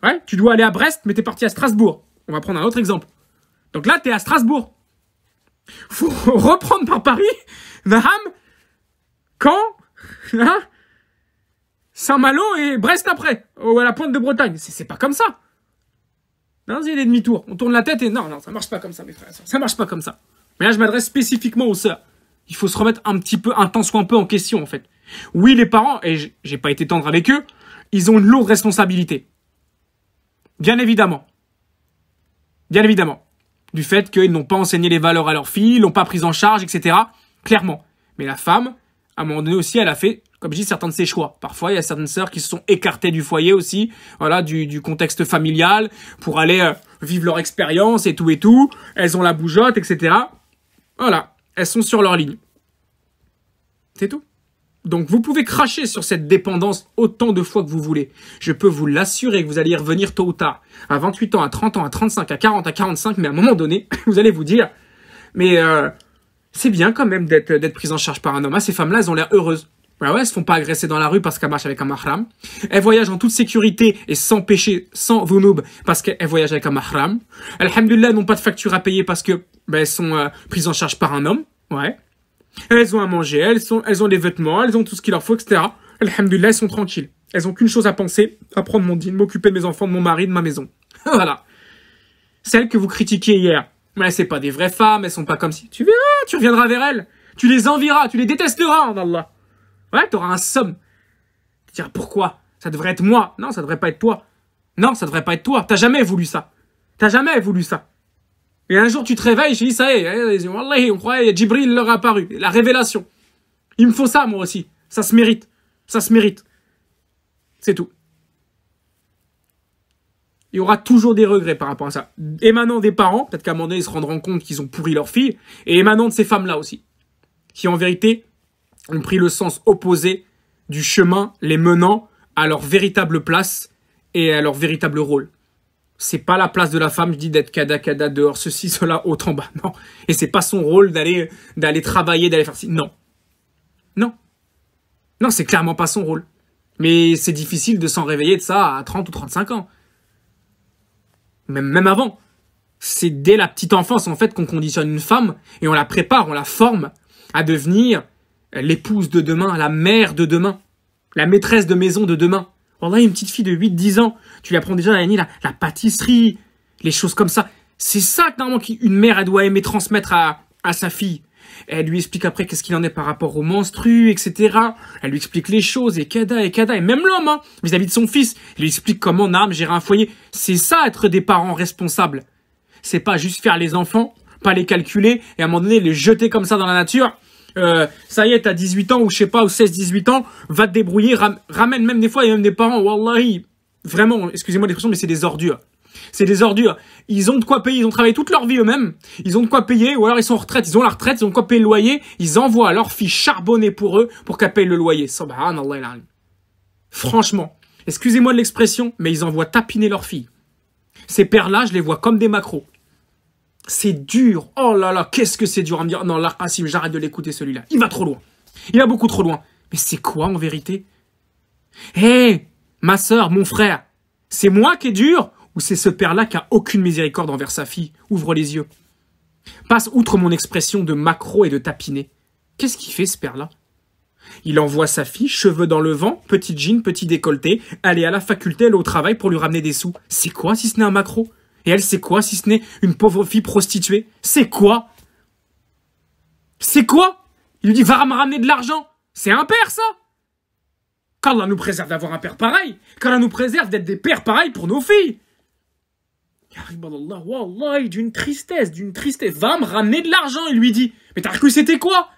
Ouais, tu dois aller à Brest, mais t'es parti à Strasbourg. On va prendre un autre exemple. Donc là, t'es à Strasbourg. Faut reprendre par Paris, Naham, Caen, Saint-Malo et Brest après, ou à la pointe de Bretagne. C'est pas comme ça. Non, il y a des demi-tours. On tourne la tête et non, ça marche pas comme ça, mes frères. Ça marche pas comme ça. Mais là, je m'adresse spécifiquement aux sœurs. Il faut se remettre un tant soit un peu en question, en fait. Oui, les parents, et j'ai pas été tendre avec eux, ils ont une lourde responsabilité. Bien évidemment. Du fait qu'ils n'ont pas enseigné les valeurs à leurs filles, l'ont pas prise en charge, etc. Clairement. Mais la femme, à un moment donné aussi, elle a fait, comme je dis, certains de ses choix. Parfois, il y a certaines sœurs qui se sont écartées du foyer aussi, voilà, du contexte familial, pour aller vivre leur expérience et tout. Elles ont la bougeotte, etc. Voilà. Elles sont sur leur ligne. C'est tout. Donc, vous pouvez cracher sur cette dépendance autant de fois que vous voulez. Je peux vous l'assurer que vous allez y revenir tôt ou tard. À 28 ans, à 30 ans, à 35, à 40, à 45, mais à un moment donné, vous allez vous dire, mais c'est bien quand même d'être prise en charge par un homme. Ah, ces femmes-là, elles ont l'air heureuses. Ouais, elles se font pas agresser dans la rue parce qu'elles marchent avec un mahram. Elles voyagent en toute sécurité et sans péché, sans dhunoub, parce qu'elles voyagent avec un mahram. Alhamdulillah, elles n'ont pas de facture à payer parce que elles sont prises en charge par un homme. Ouais. Elles ont à manger, elles ont les vêtements, elles ont tout ce qu'il leur faut, etc. Alhamdulillah, elles sont tranquilles. Elles ont qu'une chose à penser, à prendre mon dîme, m'occuper de mes enfants, de mon mari, de ma maison. Voilà. Celles que vous critiquiez hier. Mais c'est pas des vraies femmes, elles sont pas comme si. Tu verras, tu reviendras vers elles. Tu les envieras, tu les détesteras, en Allah. Ouais, t'auras un somme. Tu diras, pourquoi? Ça devrait être moi. Non, ça devrait pas être toi. Non, ça devrait pas être toi. T'as jamais voulu ça. T'as jamais voulu ça. Et un jour, tu te réveilles, je dis, ça y est, wallahi, on croyait, Djibril leur a apparu. La révélation. Il me faut ça, moi aussi. Ça se mérite. Ça se mérite. C'est tout. Il y aura toujours des regrets par rapport à ça. Émanant des parents, peut-être qu'à un moment donné, ils se rendront compte qu'ils ont pourri leur fille, et émanant de ces femmes-là aussi, qui en vérité ont pris le sens opposé du chemin les menant à leur véritable place et à leur véritable rôle. C'est pas la place de la femme, je dis, d'être kada dehors, ceci, cela, autre en bas. Non. Et c'est pas son rôle d'aller travailler, d'aller faire ci. Non. Non. Non, c'est clairement pas son rôle. Mais c'est difficile de s'en réveiller de ça à 30 ou 35 ans. Même avant. C'est dès la petite enfance, en fait, qu'on conditionne une femme et on la prépare, on la forme à devenir l'épouse de demain, la mère de demain, la maîtresse de maison de demain. Wallah, une petite fille de 8-10 ans, tu lui apprends déjà la pâtisserie, les choses comme ça. C'est ça que normalement une mère elle doit aimer transmettre à sa fille. Elle lui explique après qu'est-ce qu'il en est par rapport aux menstrues, etc. Elle lui explique les choses, et kada. Et même l'homme, hein, vis-à-vis de son fils, il lui explique comment gérer un foyer. C'est ça, être des parents responsables. C'est pas juste faire les enfants, pas les calculer, et à un moment donné, les jeter comme ça dans la nature. Ça y est, t'as 18 ans, ou je sais pas, ou 16-18 ans, va te débrouiller, ramène même des fois, il y a même des parents, wallahi, vraiment, excusez-moi l'expression, mais c'est des ordures. C'est des ordures. Ils ont de quoi payer, ils ont travaillé toute leur vie eux-mêmes, ils ont de quoi payer, ou alors ils sont en retraite, ils ont la retraite, ils ont de quoi payer le loyer, ils envoient leur fille charbonner pour eux, pour qu'elle paye le loyer. Subhanallah il alim. Franchement, excusez-moi de l'expression, mais ils envoient tapiner leur fille. Ces pères-là, je les vois comme des macros. C'est dur. Oh là là, qu'est-ce que c'est dur à me dire. Non, là, Qassim, j'arrête de l'écouter celui-là. Il va trop loin. Il va beaucoup trop loin. Mais c'est quoi en vérité? Hé, ma sœur, mon frère, c'est moi qui est dur ou c'est ce père-là qui a aucune miséricorde envers sa fille? Ouvre les yeux. Passe outre mon expression de macro et de tapiné. Qu'est-ce qu'il fait ce père-là? Il envoie sa fille, cheveux dans le vent, petit jean, petit décolleté, aller à la faculté, aller au travail pour lui ramener des sous. C'est quoi si ce n'est un macro? Et elle, c'est quoi si ce n'est une pauvre fille prostituée? C'est quoi? C'est quoi? Il lui dit, va me ramener de l'argent. C'est un père, ça? Qu'Allah nous préserve d'avoir un père pareil. Qu'Allah nous préserve d'être des pères pareils pour nos filles. Wallah, d'une tristesse. Va me ramener de l'argent, il lui dit. Mais t'as cru c'était quoi?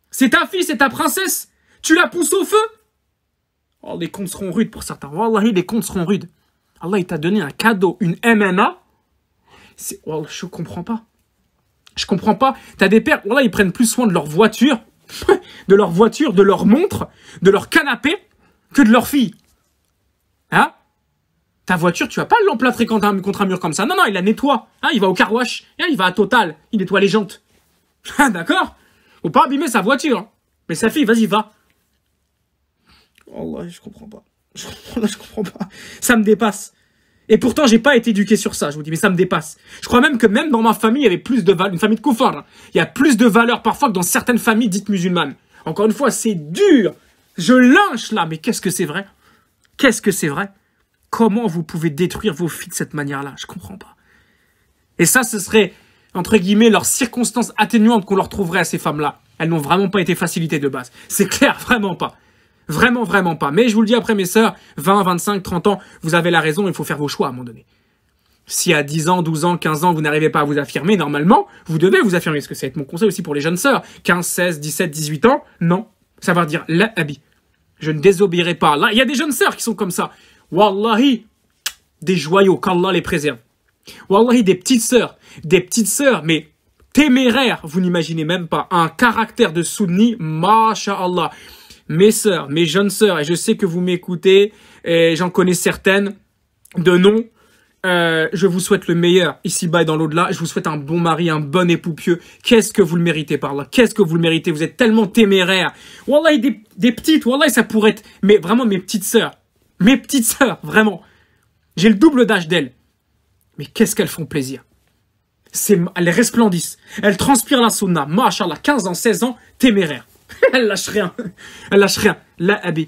C'est ta fille, c'est ta princesse. Tu la pousses au feu? Oh, les comptes seront rudes pour certains. Wallahi, les comptes seront rudes. Allah, il t'a donné un cadeau, une MNA. Wallah, je comprends pas. Je comprends pas. T'as des pères, wallah, ils prennent plus soin de leur voiture, de leur montre, de leur canapé, que de leur fille. Hein? Ta voiture, tu vas pas l'emplâtrer contre un mur comme ça. Non, il la nettoie. Hein, il va au car wash. Hein, il va à Total. Il nettoie les jantes. D'accord? Faut pas abîmer sa voiture. Hein. Mais sa fille, vas-y, va. Wallah, je comprends pas. Je comprends pas. Ça me dépasse. Et pourtant, j'ai pas été éduqué sur ça, je vous dis, mais ça me dépasse. Je crois même que même dans ma famille, il y avait plus de valeurs, une famille de koufars, hein. Il y a plus de valeurs parfois que dans certaines familles dites musulmanes. Encore une fois, c'est dur. Je lynche là, mais qu'est-ce que c'est vrai? Qu'est-ce que c'est vrai? Comment vous pouvez détruire vos filles de cette manière-là? Je comprends pas. Et ça, ce serait, entre guillemets, leurs circonstances atténuantes qu'on leur trouverait à ces femmes-là. Elles n'ont vraiment pas été facilitées de base. C'est clair, vraiment pas. Vraiment pas. Mais je vous le dis après, mes sœurs, 20, 25, 30 ans, vous avez la raison, il faut faire vos choix à un moment donné. Si à 10 ans, 12 ans, 15 ans, vous n'arrivez pas à vous affirmer, normalement, vous devez vous affirmer. Parce que ça va être mon conseil aussi pour les jeunes sœurs. 15, 16, 17, 18 ans, non. Ça va dire, la abi. Je ne désobéirai pas. Là, il y a des jeunes sœurs qui sont comme ça. Wallahi, des joyaux, qu'Allah les préserve. Wallahi, des petites sœurs, mais téméraires, vous n'imaginez même pas. Un caractère de sunni, masha'Allah. mes sœurs, mes jeunes sœurs, et je sais que vous m'écoutez, et j'en connais certaines de nom. Je vous souhaite le meilleur ici-bas et dans l'au-delà. Je vous souhaite un bon mari, un bon époux pieux. Qu'est-ce que vous le méritez par là? Qu'est-ce que vous le méritez? Vous êtes tellement téméraires. Wallah, des petites, wallah, ça pourrait être, mais vraiment mes petites sœurs. Mes petites sœurs, vraiment. J'ai le double d'âge d'elles. Mais qu'est-ce qu'elles font plaisir. Elles resplendissent. Elles transpirent la sunna. Masha'Allah, 15 ans, 16 ans, téméraires. Elles lâchent rien. Elles lâchent rien. La abi.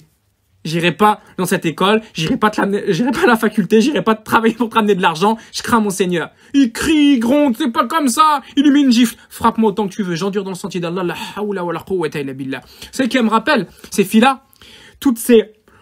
J'irai pas dans cette école, j'irai pas à la faculté, j'irai pas travailler pour te ramener de l'argent, je crains mon Seigneur. Il crie, il gronde, c'est pas comme ça, il lui met une gifle. Frappe-moi autant que tu veux, j'endure dans le sentier d'Allah, la hawla wa la quwwata illa billah. C'est qui me rappelle, ces filles-là,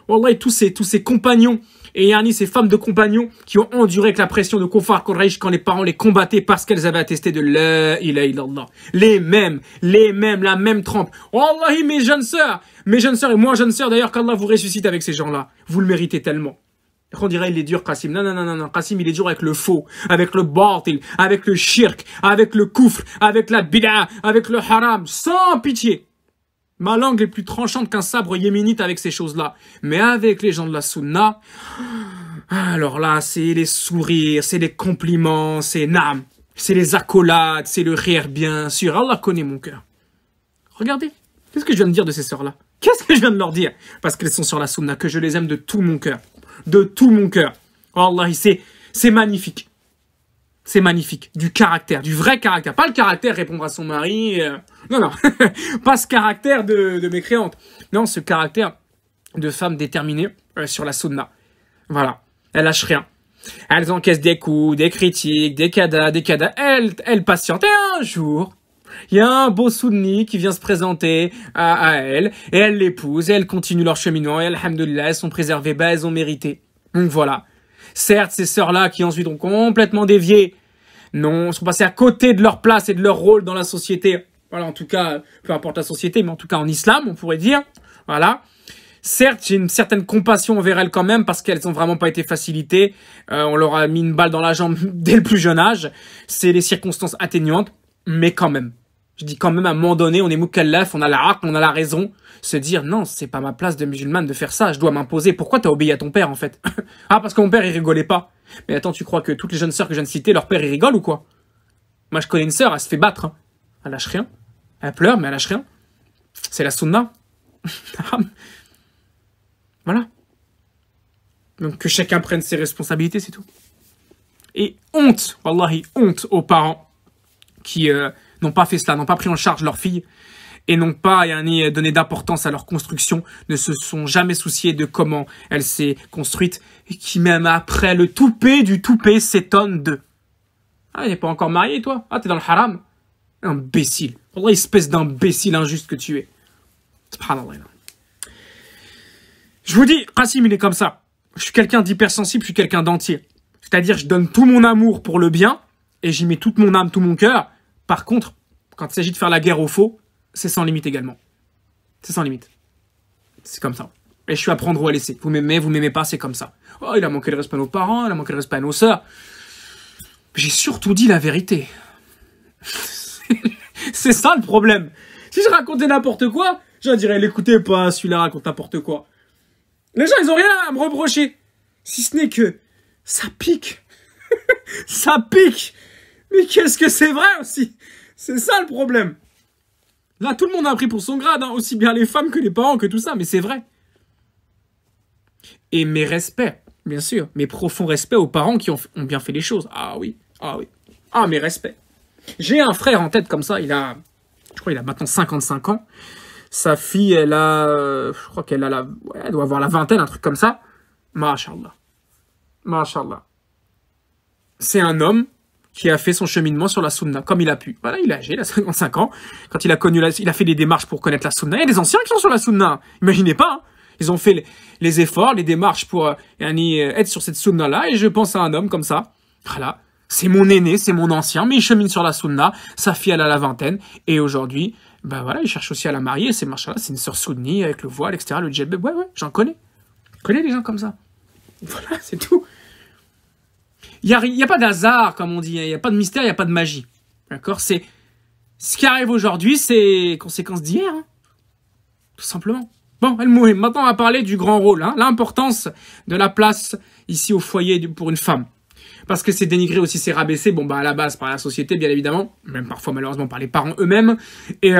wallahi, tous ces compagnons, et yani ces femmes de compagnons qui ont enduré avec la pression de Kufar Quraysh quand les parents les combattaient parce qu'elles avaient attesté de la ilaha illallah. Les mêmes, la même trempe. Wallahi, mes jeunes sœurs, et moi jeune sœur d'ailleurs, qu'Allah vous ressuscite avec ces gens-là. Vous le méritez tellement. On dirait il est dur, Qasim. Non. Qasim, il est dur avec le faux, avec le batil, avec le shirk, avec le kufr, avec la bid'a, avec le haram, sans pitié. Ma langue est plus tranchante qu'un sabre yéménite avec ces choses-là. Mais avec les gens de la sunna, alors là, c'est les sourires, c'est les compliments, c'est nam, c'est les accolades, c'est le rire, bien sûr. Allah connaît mon cœur. Regardez, qu'est-ce que je viens de dire de ces sœurs-là? Qu'est-ce que je viens de leur dire? Parce qu'elles sont sur la sunna, que je les aime de tout mon cœur. De tout mon cœur. Wallahi, c'est magnifique. C'est magnifique. Du caractère, du vrai caractère. Pas le caractère répondre à son mari. Non. Pas ce caractère de mécréante. Non, ce caractère de femme déterminée sur la sunna. Voilà. Elles lâchent rien. Elles encaissent des coups, des critiques, des cadas. Elles patientent. Et un jour, il y a un beau sunni qui vient se présenter à elles. Et elles l'épousent. Et elles continuent leur cheminement. Et alhamdoulilah, elles sont préservées. Elles ont mérité. Donc voilà. Certes, ces sœurs-là qui ensuite ont complètement dévié, non, sont passées à côté de leur place et de leur rôle dans la société. Voilà, en tout cas, peu importe la société, mais en tout cas en islam, on pourrait dire. Voilà. Certes, j'ai une certaine compassion envers elles quand même parce qu'elles n'ont vraiment pas été facilitées. On leur a mis une balle dans la jambe dès le plus jeune âge. C'est les circonstances atténuantes, mais quand même. Je dis quand même à un moment donné, on est mukallaf, on a la haqq, on a la raison. Se dire, non, c'est pas ma place de musulmane de faire ça, je dois m'imposer. Pourquoi t'as obéi à ton père, en fait? Ah, parce que mon père, il rigolait pas. Mais attends, tu crois que toutes les jeunes sœurs que je viens de citer, leur père, il rigole ou quoi? Moi, je connais une sœur, elle se fait battre. Hein. Elle lâche rien. Elle pleure, mais elle lâche rien. C'est la sunna. Voilà. Donc, que chacun prenne ses responsabilités, c'est tout. Et honte, wallahi, honte aux parents qui n'ont pas fait cela, n'ont pas pris en charge leur fille et n'ont pas donné d'importance à leur construction, ne se sont jamais souciés de comment elle s'est construite, et qui même après le toupet du toupet s'étonne d'eux. Ah, il n'est pas encore marié, toi? Ah, t'es dans le haram? Imbécile. Wallah, espèce d'imbécile injuste que tu es. Subhanallah. Je vous dis, Qasim, il est comme ça. Je suis quelqu'un d'hypersensible, je suis quelqu'un d'entier. C'est-à-dire, je donne tout mon amour pour le bien, et j'y mets toute mon âme, tout mon cœur. Par contre, quand il s'agit de faire la guerre au faux, c'est sans limite également. C'est sans limite. C'est comme ça. Et je suis à prendre ou à laisser. Vous m'aimez pas, c'est comme ça. Oh, il a manqué le respect à nos parents, il a manqué le respect à nos sœurs. J'ai surtout dit la vérité. C'est ça le problème. Si je racontais n'importe quoi, je dirais, l'écoutez pas, celui-là raconte n'importe quoi. Les gens, ils ont rien à me reprocher. Si ce n'est que ça pique. Ça pique. Mais qu'est-ce que c'est vrai aussi? C'est ça le problème. Là, tout le monde a pris pour son grade, hein, aussi bien les femmes que les parents, que tout ça, mais c'est vrai. Et mes respects, bien sûr, mes profonds respects aux parents qui ont bien fait les choses. Ah oui. Ah, mes respects. J'ai un frère en tête comme ça, je crois qu'il a maintenant 55 ans. Sa fille, elle a, je crois qu'elle a elle doit avoir la vingtaine, un truc comme ça. Masha'Allah. Masha'Allah. C'est un homme qui a fait son cheminement sur la sunna, comme il a pu. Voilà, il est âgé, il a 55 ans. Quand il a il a fait des démarches pour connaître la sunna. Il y a des anciens qui sont sur la sunna. Imaginez pas, hein. Ils ont fait les efforts, les démarches pour être sur cette sunna-là. Et je pense à un homme comme ça. Voilà. C'est mon aîné, c'est mon ancien, mais il chemine sur la sunna. Sa fille, elle a la vingtaine. Et aujourd'hui, ben voilà, il cherche aussi à la marier. C'est machallah, c'est une sœur sunni avec le voile, etc., le djellab. Ouais, j'en connais. Je connais des gens comme ça. Voilà, c'est tout. Il y a pas d'hasard, comme on dit. Il n'y a pas de mystère, il n'y a pas de magie. D'accord? Ce qui arrive aujourd'hui, c'est conséquence d'hier. Hein. Tout simplement. Bon, maintenant on va parler du grand rôle, hein, l'importance de la place ici au foyer pour une femme. Parce que c'est dénigré aussi, c'est rabaissé, bon bah à la base par la société bien évidemment, même parfois malheureusement par les parents eux-mêmes, et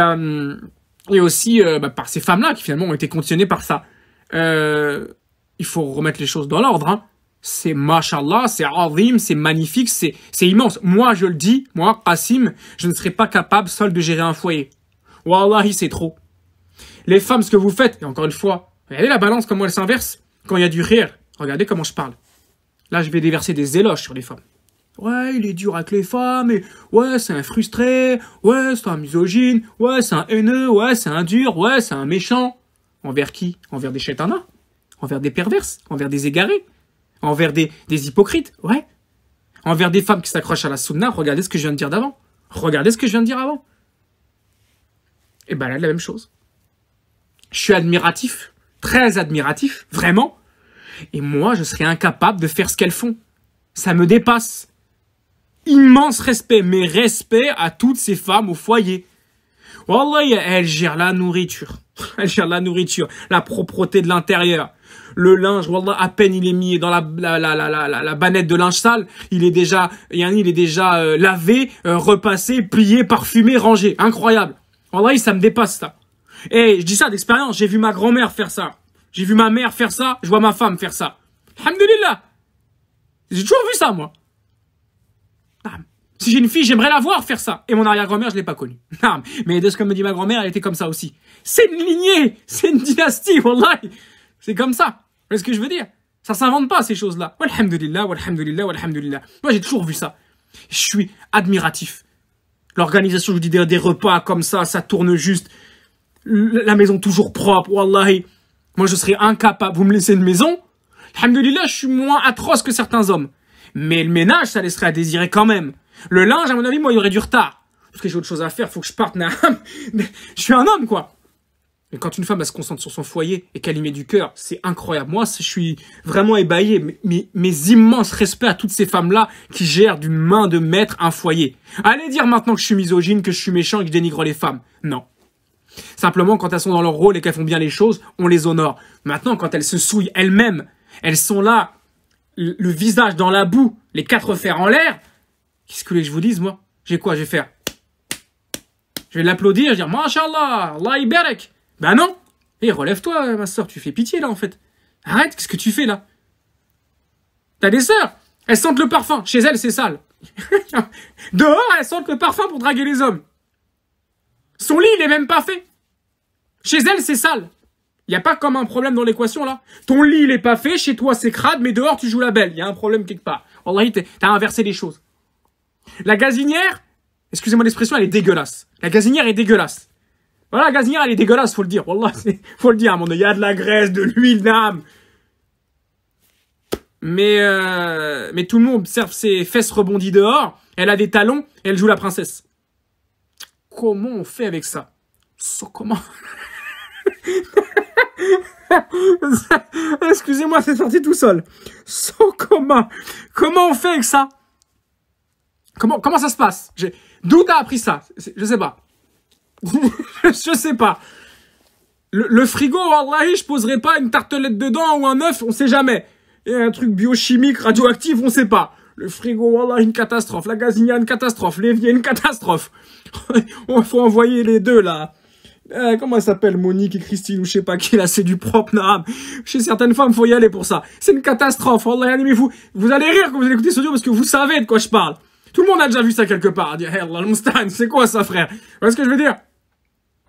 aussi par ces femmes-là qui finalement ont été conditionnées par ça. Il faut remettre les choses dans l'ordre, hein. C'est mashallah, c'est azim, c'est magnifique, c'est immense. Moi je le dis, moi Qassim, je ne serais pas capable seul de gérer un foyer. Wallahi c'est trop. Les femmes, ce que vous faites, et encore une fois, regardez la balance, comment elle s'inverse. Quand il y a du rire, regardez comment je parle. Là, je vais déverser des éloges sur les femmes. Ouais, il est dur avec les femmes, et ouais, c'est un frustré, ouais, c'est un misogyne, ouais, c'est un haineux, ouais, c'est un dur, ouais, c'est un méchant. Envers qui? Envers des chétanas? Envers des perverses? Envers des égarés? Envers des hypocrites? Ouais. Envers des femmes qui s'accrochent à la sunna, regardez ce que je viens de dire d'avant. Regardez ce que je viens de dire avant. Et ben là, la même chose. Je suis admiratif, très admiratif, vraiment. Et moi, je serais incapable de faire ce qu'elles font. Ça me dépasse. Immense respect, mais respect à toutes ces femmes au foyer. Wallah, elles gèrent la nourriture. Elles gèrent la nourriture, la propreté de l'intérieur. Le linge, wallah, à peine il est mis dans la banette de linge sale, il est déjà lavé, repassé, plié, parfumé, rangé. Incroyable. Wallah, ça me dépasse, ça. Et je dis ça d'expérience, j'ai vu ma grand-mère faire ça. J'ai vu ma mère faire ça, je vois ma femme faire ça. Alhamdulillah. J'ai toujours vu ça, moi. Si j'ai une fille, j'aimerais la voir faire ça. Et mon arrière-grand-mère, je l'ai pas connue. Mais de ce que me dit ma grand-mère, elle était comme ça aussi. C'est une lignée, c'est une dynastie, wallahi. C'est comme ça. Vous voyez ce que je veux dire? Ça s'invente pas, ces choses-là. Walhamdulillah, walhamdulillah, walhamdulillah. Moi, j'ai toujours vu ça. Je suis admiratif. L'organisation, je vous dis, des repas comme ça tourne juste. La maison toujours propre, wallahi. Moi, je serais incapable. Vous me laissez une maison, alhamdoulilah, je suis moins atroce que certains hommes. Mais le ménage, ça laisserait à désirer quand même. Le linge, à mon avis, moi, il y aurait du retard. Parce que j'ai autre chose à faire, faut que je parte. Je suis un homme, quoi. Mais quand une femme, elle se concentre sur son foyer et qu'elle y met du cœur, c'est incroyable. Moi, je suis vraiment ébahi. Mes immenses respects à toutes ces femmes-là qui gèrent d'une main de maître un foyer. Allez dire maintenant que je suis misogyne, que je suis méchant et que je dénigre les femmes. Non. Simplement, quand elles sont dans leur rôle et qu'elles font bien les choses, on les honore. Maintenant, quand elles se souillent elles-mêmes, elles sont là, le visage dans la boue, les 4 fers en l'air. Qu'est-ce que je vous dise, moi? J'ai quoi? Je vais faire. Je vais l'applaudir, je vais dire, Masha'Allah, Allah ibarak. Ben non. Et relève-toi, ma soeur, tu fais pitié, là, en fait. Arrête, qu'est-ce que tu fais, là? T'as des sœurs. Elles sentent le parfum. Chez elles, c'est sale. Dehors, elles sentent le parfum pour draguer les hommes. Son lit, il est même pas fait. Chez elle, c'est sale. Il n'y a pas comme un problème dans l'équation, là. Ton lit, il est pas fait. Chez toi, c'est crade, mais dehors, tu joues la belle. Il y a un problème quelque part. Wallahi, t'as inversé les choses. La gazinière, excusez-moi l'expression, elle est dégueulasse. La gazinière est dégueulasse. Voilà, la gazinière, elle est dégueulasse, faut le dire. Wallah, faut le dire, mon. Il y a de la graisse, de l'huile, d'âme. Mais tout le monde observe ses fesses rebondies dehors. Elle a des talons, et elle joue la princesse. Comment on fait avec ça? Comment? Excusez-moi, c'est sorti tout seul. Comment on fait avec ça? Comment ça se passe? D'où t'as appris ça? Je sais pas. Je sais pas. Le frigo, wallahi, je poserai pas une tartelette dedans ou un œuf, on sait jamais. Et un truc biochimique, radioactif, on sait pas. Le frigo, wallah, une catastrophe. La gazinière, une catastrophe. L'évier, une catastrophe. Il faut envoyer les deux, là. Comment elle s'appelle, Monique et Christine, ou je sais pas qui, là, c'est du propre, naam. Chez certaines femmes, faut y aller pour ça. C'est une catastrophe, wallah, mais vous allez rire quand vous allez écouter ce audio parce que vous savez de quoi je parle. Tout le monde a déjà vu ça quelque part. Dire, hey, Allah al-Mustan, c'est quoi ça, frère? Vous voyez ce que je veux dire?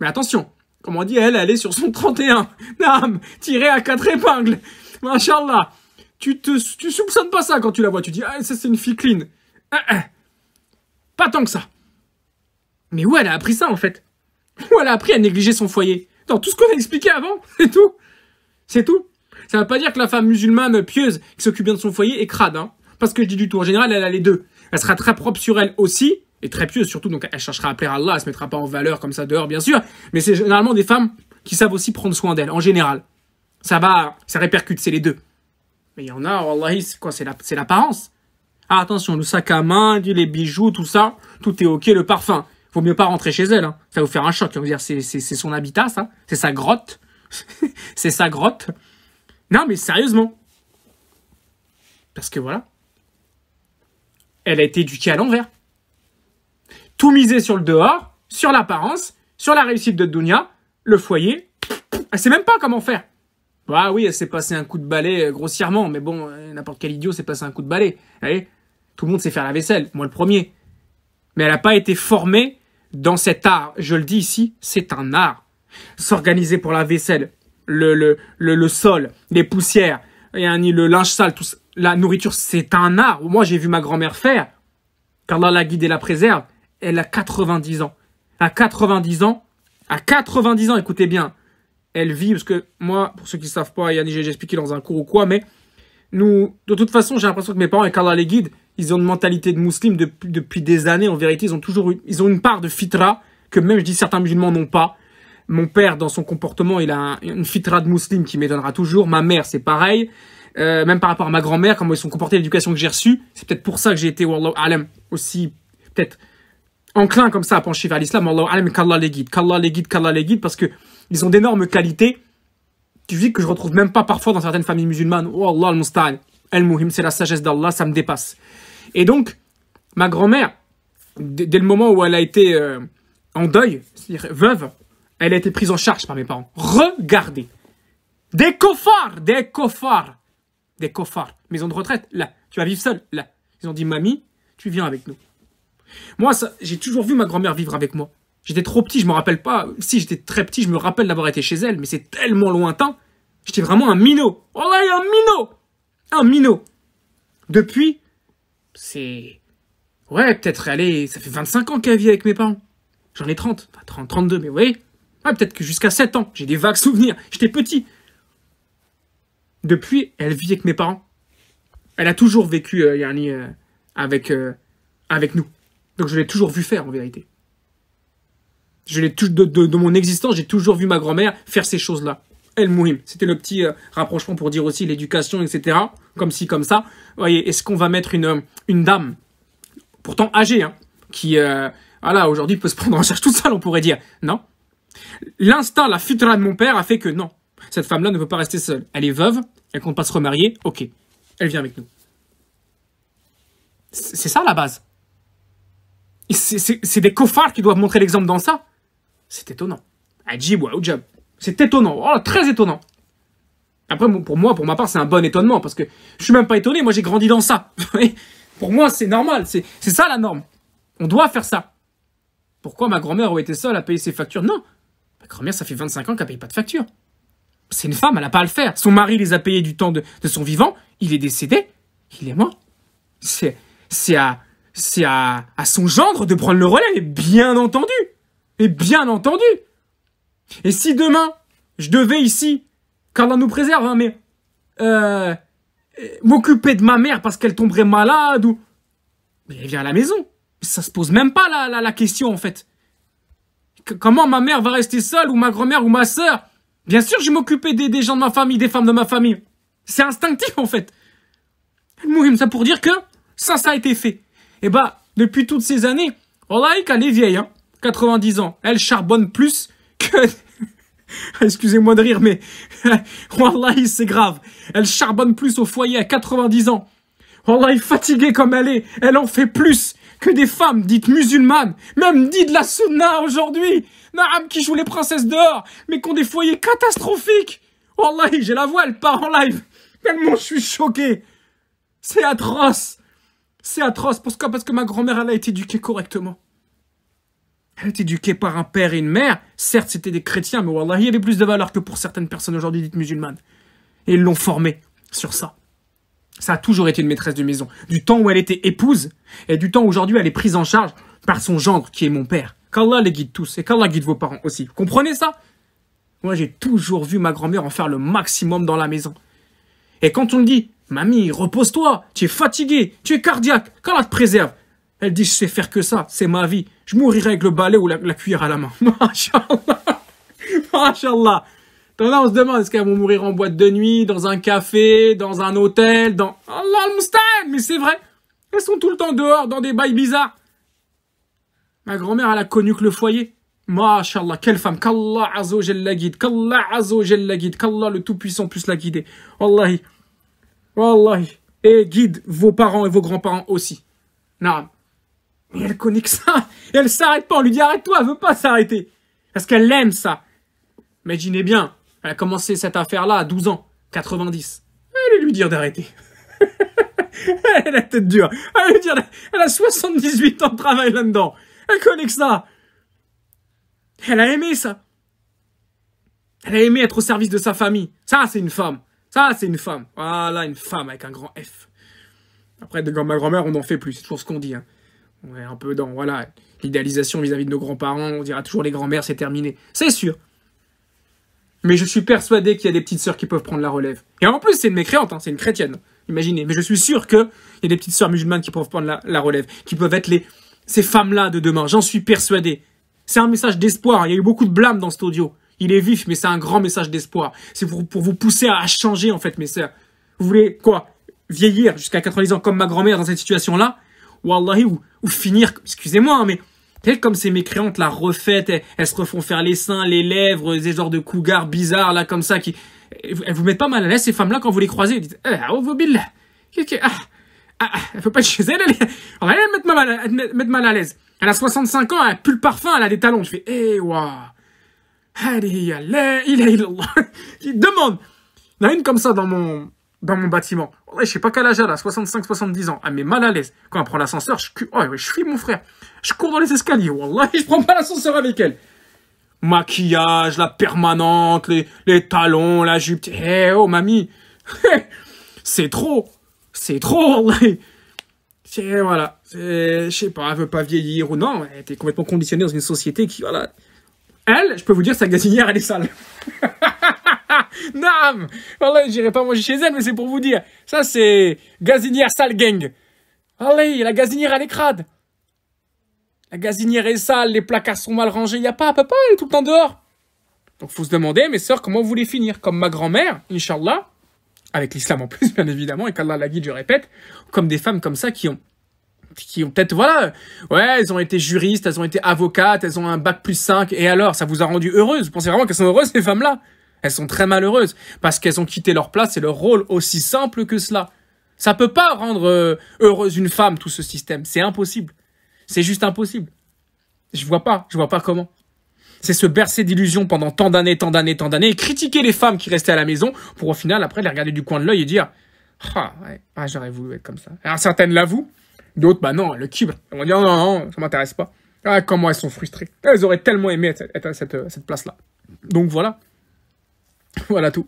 Mais attention. Comme on dit, elle est sur son 31. Naam, tirée à 4 épingles. Mashallah. Tu soupçonnes pas ça quand tu la vois. Tu dis, ah, ça, c'est une fille clean. Pas tant que ça. Mais où elle a appris ça, en fait? Où elle a appris à négliger son foyer? Dans tout ce qu'on a expliqué avant, c'est tout. C'est tout. Ça veut pas dire que la femme musulmane pieuse qui s'occupe bien de son foyer est crade, hein. Parce que je dis du tout. En général, elle a les deux. Elle sera très propre sur elle aussi, et très pieuse surtout, donc elle cherchera à plaire à Allah, elle se mettra pas en valeur comme ça dehors, bien sûr. Mais c'est généralement des femmes qui savent aussi prendre soin d'elle, en général. Ça répercute, c'est les deux. Mais il y en a, wallahi, c'est quoi? C'est l'apparence. Ah, attention, le sac à main, les bijoux, tout ça, tout est ok, le parfum. Faut mieux pas rentrer chez elle, hein. Ça va vous faire un choc. Vous dire, c'est son habitat, ça. C'est sa grotte. C'est sa grotte. Non, mais sérieusement. Parce que voilà. Elle a été éduquée à l'envers. Tout misé sur le dehors, sur l'apparence, sur la réussite de Dunia, le foyer. Elle sait même pas comment faire. Bah oui, elle s'est passé un coup de balai grossièrement, mais bon, n'importe quel idiot s'est passé un coup de balai. Allez, tout le monde sait faire la vaisselle, moi le premier. Mais elle n'a pas été formée dans cet art. Je le dis ici, c'est un art. S'organiser pour la vaisselle, le sol, les poussières, le linge sale, tout ça, la nourriture, c'est un art. Moi, j'ai vu ma grand-mère faire. Qu'Allah la guide et la préserve. Elle a 90 ans. À 90 ans, écoutez bien, elle vit, parce que moi, pour ceux qui ne savent pas, Yannick, j'ai expliqué dans un cours ou quoi, mais nous, de toute façon, j'ai l'impression que mes parents, et qu'Allah les guide, ils ont une mentalité de musulmans depuis des années. En vérité, ils ont une part de fitra que même, je dis, certains musulmans n'ont pas. Mon père, dans son comportement, il a une fitra de musulman qui m'étonnera toujours. Ma mère, c'est pareil. Même par rapport à ma grand-mère, comment ils sont comportés, l'éducation que j'ai reçue. C'est peut-être pour ça que j'ai été, wallahu alam, aussi, peut-être, enclin comme ça à pencher vers l'islam. Wallahu alam, qu'Allah les guide, parce que ils ont d'énormes qualités que je retrouve même pas parfois dans certaines familles musulmanes. Oh Allah al-Musta'an. Al-Muhim, c'est la sagesse d'Allah, ça me dépasse. Et donc, ma grand-mère, dès le moment où elle a été en deuil, c'est-à-dire veuve, elle a été prise en charge par mes parents. Regardez. Des cofards. Maison de retraite, là. Tu vas vivre seule, là. Ils ont dit, mamie, tu viens avec nous. Moi, j'ai toujours vu ma grand-mère vivre avec moi. J'étais trop petit, je me rappelle pas. Si, j'étais très petit, je me rappelle d'avoir été chez elle, mais c'est tellement lointain. J'étais vraiment un minot. Oh là, un minot. Depuis, c'est... Ouais, peut-être, allez, ça fait 25 ans qu'elle vit avec mes parents. J'en ai 30, enfin 30, 32, mais vous voyez. Ouais, peut-être que jusqu'à 7 ans, j'ai des vagues souvenirs. J'étais petit. Depuis, elle vit avec mes parents. Elle a toujours vécu, avec nous. Donc je l'ai toujours vu faire, en vérité. De mon existence, j'ai toujours vu ma grand-mère faire ces choses-là. El Mouhim. C'était le petit rapprochement pour dire aussi l'éducation, etc. Comme ci, comme ça. Vous voyez, est-ce qu'on va mettre une dame, pourtant âgée, hein, qui, voilà, aujourd'hui peut se prendre en charge toute seule, on pourrait dire. Non. L'instinct, la fitra de mon père a fait que non. Cette femme-là ne peut pas rester seule. Elle est veuve, elle compte pas se remarier, ok. Elle vient avec nous. C'est ça la base. C'est des cofards qui doivent montrer l'exemple dans ça. C'est étonnant. Ajib ou Aoujab. C'est étonnant. Oh, très étonnant. Après, pour ma part, c'est un bon étonnement parce que je suis même pas étonné. Moi, j'ai grandi dans ça. Pour moi, c'est normal. C'est ça la norme. On doit faire ça. Pourquoi ma grand-mère aurait été seule à payer ses factures? Non. Ma grand-mère, ça fait 25 ans qu'elle paye pas de factures. C'est une femme, elle n'a pas à le faire. Son mari les a payés du temps de son vivant. Il est décédé. Il est mort. C'est à son gendre de prendre le relais, mais bien entendu. Et si demain, je devais ici, qu'Allah nous préserve, hein, mais m'occuper de ma mère parce qu'elle tomberait malade ou... Mais elle vient à la maison. Ça se pose même pas la question, en fait. Comment ma mère va rester seule, ou ma grand-mère, ou ma sœur? Bien sûr, je vais m'occuper des gens de ma famille, des femmes de ma famille. C'est instinctif, en fait. Mouhim, ça pour dire que ça a été fait. Et bah, depuis toutes ces années, Wallahi qu'elle est vieille, hein, 90 ans. Elle charbonne plus que... Excusez-moi de rire, mais... Wallahi, c'est grave. Elle charbonne plus au foyer à 90 ans. Wallahi, fatiguée comme elle est, elle en fait plus que des femmes dites musulmanes, même dites de la sunna aujourd'hui. Naam, qui jouent les princesses dehors, mais qui ont des foyers catastrophiques. Wallahi, j'ai la voix, elle part en live. Tellement je suis choqué. C'est atroce. C'est atroce. Pourquoi? Parce que ma grand-mère, elle a été éduquée correctement. Elle a été éduquée par un père et une mère. Certes, c'était des chrétiens, mais Wallah, il y avait plus de valeur que pour certaines personnes aujourd'hui dites musulmanes. Et ils l'ont formée sur ça. Ça a toujours été une maîtresse de maison. Du temps où elle était épouse, et du temps où aujourd'hui elle est prise en charge par son gendre, qui est mon père. Qu'Allah les guide tous, et qu'Allah guide vos parents aussi. Vous comprenez ça? Moi, j'ai toujours vu ma grand-mère en faire le maximum dans la maison. Et quand on me dit, mamie, repose-toi, tu es fatigué, tu es cardiaque, qu'Allah te préserve. Elle dit, je sais faire que ça, c'est ma vie. Je mourirai avec le balai ou la cuillère à la main. Masha'Allah. Masha'Allah. Là, on se demande, est-ce qu'elles vont mourir en boîte de nuit, dans un café, dans un hôtel, dans... Allah al-Musta'an, mais c'est vrai. Elles sont tout le temps dehors, dans des bails bizarres. Ma grand-mère, elle a connu que le foyer. Masha'Allah, quelle femme. Qu'Allah Azza wa Jalla la guide. Qu'Allah Azza wa Jalla la guide. Qu'Allah le Tout-Puissant puisse la guider. Wallahi. Wallahi. Et guide vos parents et vos grands-parents aussi. Non. Mais elle connaît que ça. Et elle s'arrête pas. On lui dit arrête-toi. Elle veut pas s'arrêter. Parce qu'elle aime ça. Imaginez bien. Elle a commencé cette affaire-là à 12 ans. 90. Allez lui dire d'arrêter. Elle a la tête dure. Allez lui dire, elle a 78 ans de travail là-dedans. Elle connaît que ça. Elle a aimé ça. Elle a aimé être au service de sa famille. Ça, c'est une femme. Ça, c'est une femme. Voilà, une femme avec un grand F. Après, de ma grand-mère, on n'en fait plus. C'est toujours ce qu'on dit. Hein. On est un peu dans, voilà, l'idéalisation vis-à-vis de nos grands-parents. On dira toujours les grands-mères, c'est terminé. C'est sûr. Mais je suis persuadé qu'il y a des petites sœurs qui peuvent prendre la relève. Et en plus, c'est une mécréante, hein, c'est une chrétienne. Imaginez. Mais je suis sûr qu'il y a des petites sœurs musulmanes qui peuvent prendre la relève. Qui peuvent être ces femmes-là de demain. J'en suis persuadé. C'est un message d'espoir. Il y a eu beaucoup de blâme dans cet audio. Il est vif, mais c'est un grand message d'espoir. C'est pour vous pousser à changer, en fait, mes sœurs. Vous voulez, quoi? Vieillir jusqu'à 90 ans comme ma grand-mère dans cette situation-là? Wallahi, ou finir, excusez-moi, hein, mais peut-être comme ces mécréantes, la refaites, elles se refont faire les seins, les lèvres, des genres de cougars bizarres, là, comme ça, qui, elles vous mettent pas mal à l'aise, ces femmes-là, quand vous les croisez, vous dites, elle peut pas être chez elle, elle mettre mal à l'aise. Elle a 65 ans, elle pue le parfum, elle a des talons. Je fais, waouh. Il demande. Il y en a une comme ça dans mon bâtiment. Je sais pas quel âge elle a, 65, 70 ans. Elle met mal à l'aise. Quand elle prend l'ascenseur, je fuis mon frère. Je cours dans les escaliers. Wallah, je prends pas l'ascenseur avec elle. Maquillage, la permanente, les talons, la jupe. Oh, mamie. C'est trop. C'est trop, wallah. Voilà, je sais pas, elle veut pas vieillir ou non, elle était complètement conditionnée dans une société qui, voilà. Elle, je peux vous dire, sa gazinière, elle est sale. Non, voilà, j'irai pas manger chez elle, mais c'est pour vous dire. Ça, c'est gazinière sale gang. Allez, la gazinière, elle est crade. La gazinière est sale, les placards sont mal rangés, elle peut pas, elle est tout le temps dehors. Donc, faut se demander, mes sœurs, comment vous voulez finir? Comme ma grand-mère, Inch'Allah. Avec l'islam en plus, bien évidemment, et qu'Allah la guide, je répète, comme des femmes comme ça qui ont peut-être, voilà, ouais, elles ont été juristes, elles ont été avocates, elles ont un bac plus 5, et alors, ça vous a rendu heureuse? Vous pensez vraiment qu'elles sont heureuses, ces femmes-là? Elles sont très malheureuses, parce qu'elles ont quitté leur place et leur rôle aussi simple que cela. Ça peut pas rendre heureuse une femme, tout ce système. C'est impossible. C'est juste impossible. Je vois pas comment. C'est se bercer d'illusions pendant tant d'années, et critiquer les femmes qui restaient à la maison pour au final, après, les regarder du coin de l'œil et dire « j'aurais voulu être comme ça. » Alors, certaines l'avouent, d'autres, non, le kibr. Elles vont dire « Non, ça m'intéresse pas. » Comment elles sont frustrées. Elles auraient tellement aimé être à cette place-là. Donc, voilà. Voilà tout.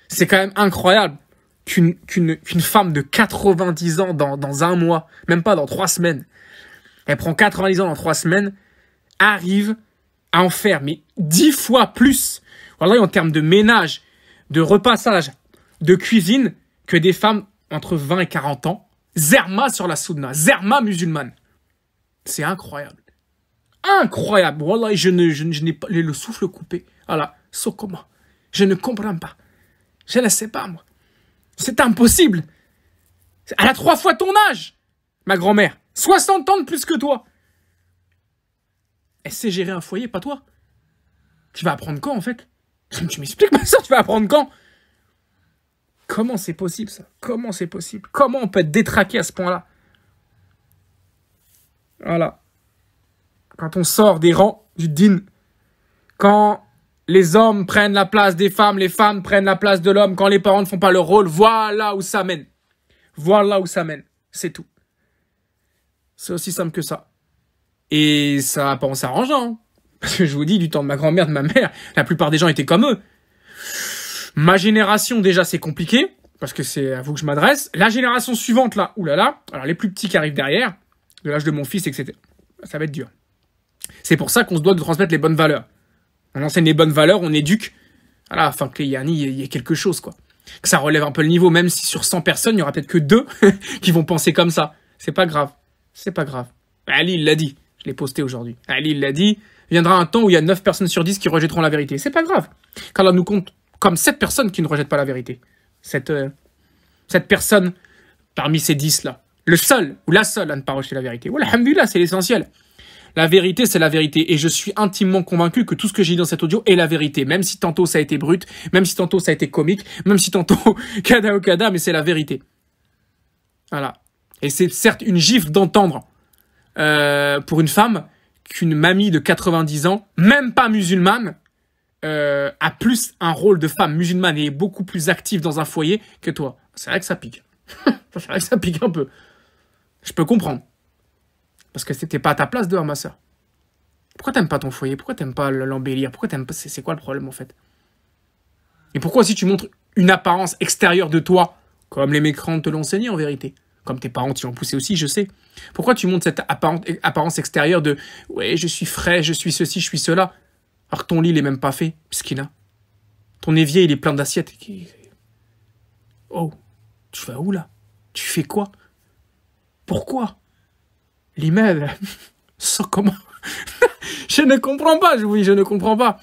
C'est quand même incroyable qu'une femme de 90 ans dans un mois, même pas dans 3 semaines, elle prend 90 ans dans 3 semaines, arrive à en faire, mais 10 fois plus, voilà, en termes de ménage, de repassage, de cuisine, que des femmes entre 20 et 40 ans, zerma sur la soudna, zerma musulmane. C'est incroyable. Incroyable. Voilà, je n'ai pas le souffle coupé. Voilà, Sokoma. Je ne comprends pas. Je ne sais pas, moi. C'est impossible. Elle a 3 fois ton âge, ma grand-mère. 60 ans de plus que toi. Elle sait gérer un foyer, pas toi. Tu vas apprendre quand, en fait? Tu m'expliques pas ça, tu vas apprendre quand? Comment c'est possible, ça? Comment c'est possible? Comment on peut être détraqué à ce point-là? Voilà. Quand on sort des rangs du din, quand les hommes prennent la place des femmes, les femmes prennent la place de l'homme, quand les parents ne font pas leur rôle, voilà où ça mène. Voilà où ça mène. C'est tout. C'est aussi simple que ça. Et ça va pas en s'arrangeant. Hein. Parce que je vous dis, du temps de ma grand-mère, de ma mère, la plupart des gens étaient comme eux. Ma génération, déjà, c'est compliqué. Parce que c'est à vous que je m'adresse. La génération suivante, là, oulala. Alors, les plus petits qui arrivent derrière, de l'âge de mon fils, etc. Ça va être dur. C'est pour ça qu'on se doit de transmettre les bonnes valeurs. On enseigne les bonnes valeurs, on éduque. Voilà, afin que il y ait quelque chose, quoi. Que ça relève un peu le niveau, même si sur 100 personnes, il y aura peut-être que 2 qui vont penser comme ça. C'est pas grave. C'est pas grave. Ali, il l'a dit. Je l'ai posté aujourd'hui. Ali, il l'a dit. Il viendra un temps où il y a 9 personnes sur 10 qui rejetteront la vérité. C'est pas grave. Qu'Allah nous compte comme 7 personnes qui ne rejettent pas la vérité. Cette personne parmi ces 10 là. Le seul ou la seule à ne pas rejeter la vérité. Alhamdulillah, c'est l'essentiel. La vérité, c'est la vérité. Et je suis intimement convaincu que tout ce que j'ai dit dans cet audio est la vérité. Même si tantôt ça a été brut, même si tantôt ça a été comique, même si tantôt kada ou kada, mais c'est la vérité. Voilà. Et c'est certes une gifle d'entendre pour une femme qu'une mamie de 90 ans, même pas musulmane, a plus un rôle de femme musulmane et est beaucoup plus active dans un foyer que toi. C'est vrai que ça pique. C'est vrai que ça pique un peu. Je peux comprendre. Parce que t'es pas à ta place dehors, ma soeur. Pourquoi t'aimes pas ton foyer? Pourquoi t'aimes pas l'embellir? Pourquoi t'aimes pas... C'est quoi le problème, en fait? Et pourquoi aussi tu montres une apparence extérieure de toi, comme les mécrans te l'ont enseigné, en vérité? Comme tes parents t'y ont poussé aussi, je sais. Pourquoi tu montres cette apparence extérieure de « Ouais, je suis frais, je suis ceci, je suis cela », alors que ton lit, il est même pas fait, puisqu'il a. Ton évier, il est plein d'assiettes. Oh, tu vas où, là? Tu fais quoi? Pourquoi? L'email, ça comment? Je ne comprends pas, oui, je ne comprends pas.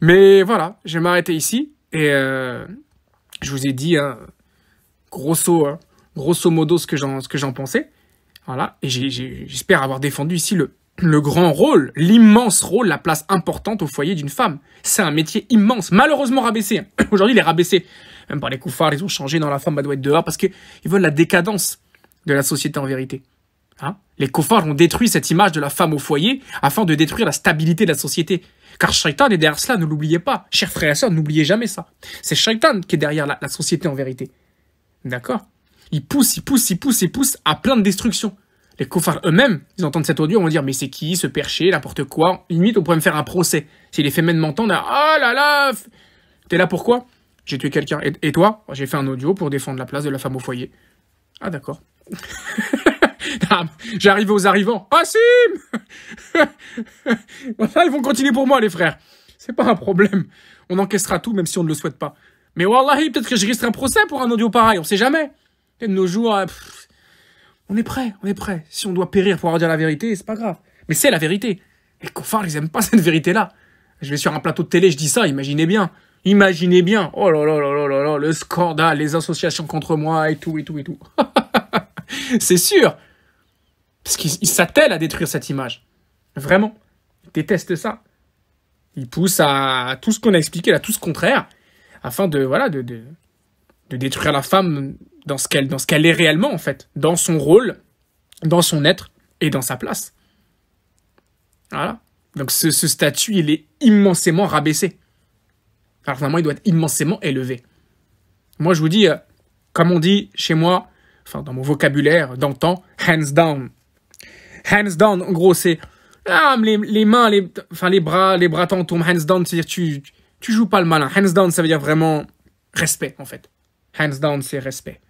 Mais voilà, je vais m'arrêter ici. Et je vous ai dit, grosso modo, ce que j'en pensais. Voilà, et j'espère avoir défendu ici le grand rôle, l'immense rôle, la place importante au foyer d'une femme. C'est un métier immense, malheureusement rabaissé. Aujourd'hui, il est rabaissé. Même par les koufars, ils ont changé dans la femme, elle doit être dehors, parce qu'ils veulent la décadence de la société en vérité. Hein? Les koufars ont détruit cette image de la femme au foyer afin de détruire la stabilité de la société. Car Shaitan est derrière cela, ne l'oubliez pas. Chers frères et sœurs, n'oubliez jamais ça. C'est Shaitan qui est derrière la société en vérité. D'accord? Il pousse à plein de destruction. Les koufars eux-mêmes, ils entendent cet audio, ils vont dire, mais c'est qui ce perché, n'importe quoi. Limite, on pourrait me faire un procès. S'il est fait même m'entendre, oh là là, t'es là pourquoi? J'ai tué quelqu'un. Et toi? J'ai fait un audio pour défendre la place de la femme au foyer. Ah d'accord. J'arrive aux arrivants. Assim. Ils vont continuer pour moi, les frères. C'est pas un problème. On encaissera tout, même si on ne le souhaite pas. Mais wallahi, peut-être que je risquerai un procès pour un audio pareil. On sait jamais. Et de nos jours, on est prêt. Si on doit périr pour avoir dire la vérité, c'est pas grave. Mais c'est la vérité. Les koufars, ils aiment pas cette vérité-là. Je vais sur un plateau de télé, je dis ça, imaginez bien. Imaginez bien. Oh là là là là là, le scandale, les associations contre moi et tout. C'est sûr. Parce qu'ils s'attellent à détruire cette image. Vraiment. Ils détestent ça. Ils poussent à tout ce qu'on a expliqué, là, tout ce contraire, afin de détruire la femme dans ce qu'elle est réellement, en fait. Dans son rôle, dans son être et dans sa place. Voilà. Donc ce statut, il est immensément rabaissé. Alors vraiment, il doit être immensément élevé. Moi, je vous dis, comme on dit chez moi, enfin dans mon vocabulaire d'antan, hands down. Hands down, en gros, c'est les mains, les bras t'en hands down, c'est-à-dire tu joues pas le malin. Hands down, ça veut dire vraiment respect, en fait. Hands down, c'est respect.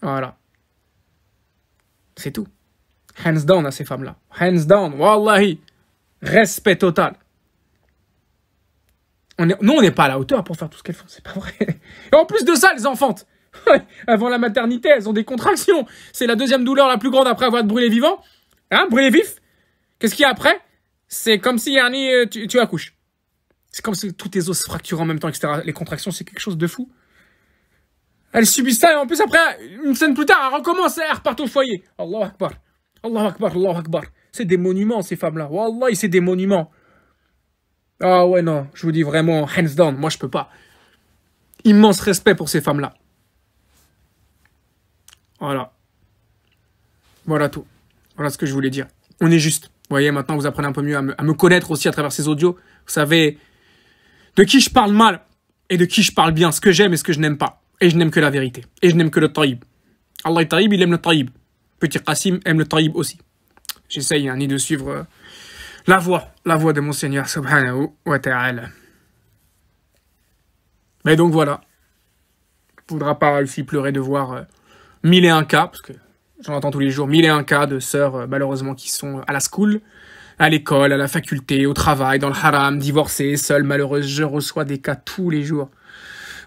Voilà. C'est tout. Hands down à ces femmes-là. Hands down, wallahi. Respect total. Nous, on n'est pas à la hauteur pour faire tout ce qu'elles font, c'est pas vrai. Et en plus de ça, elles enfantent. Avant la maternité, elles ont des contractions. C'est la deuxième douleur la plus grande après avoir brûlé vivant. Hein, brûlé vif. Qu'est-ce qu'il y a après? C'est comme si tu accouches. C'est comme si tous tes os se fracturent en même temps, etc. Les contractions, c'est quelque chose de fou. Elles subissent ça et en plus après, une semaine plus tard, elles recommencent et elles repartent au foyer. Allahu Akbar. Allahu Akbar, Allahu Akbar. C'est des monuments, ces femmes-là. Wallahi, c'est des monuments. Ah ouais, non, je vous dis vraiment, hands down, moi je peux pas. Immense respect pour ces femmes-là. Voilà. Voilà tout. Voilà ce que je voulais dire. On est juste. Vous voyez, maintenant vous apprenez un peu mieux à me connaître aussi à travers ces audios. Vous savez de qui je parle mal et de qui je parle bien, ce que j'aime et ce que je n'aime pas. Et je n'aime que la vérité. Et je n'aime que le taïb. Allah est taïb, il aime le taïb. Petit Qassim aime le taïb aussi. J'essaye ni de suivre la voix de mon Seigneur subhanahu wa ta'ala. Mais donc voilà. Il ne faudra pas ici pleurer de voir 1001 cas, parce que j'en entends tous les jours, 1001 cas de sœurs malheureusement qui sont à la school, à l'école, à la faculté, au travail, dans le haram, divorcées, seules, malheureuses. Je reçois des cas tous les jours.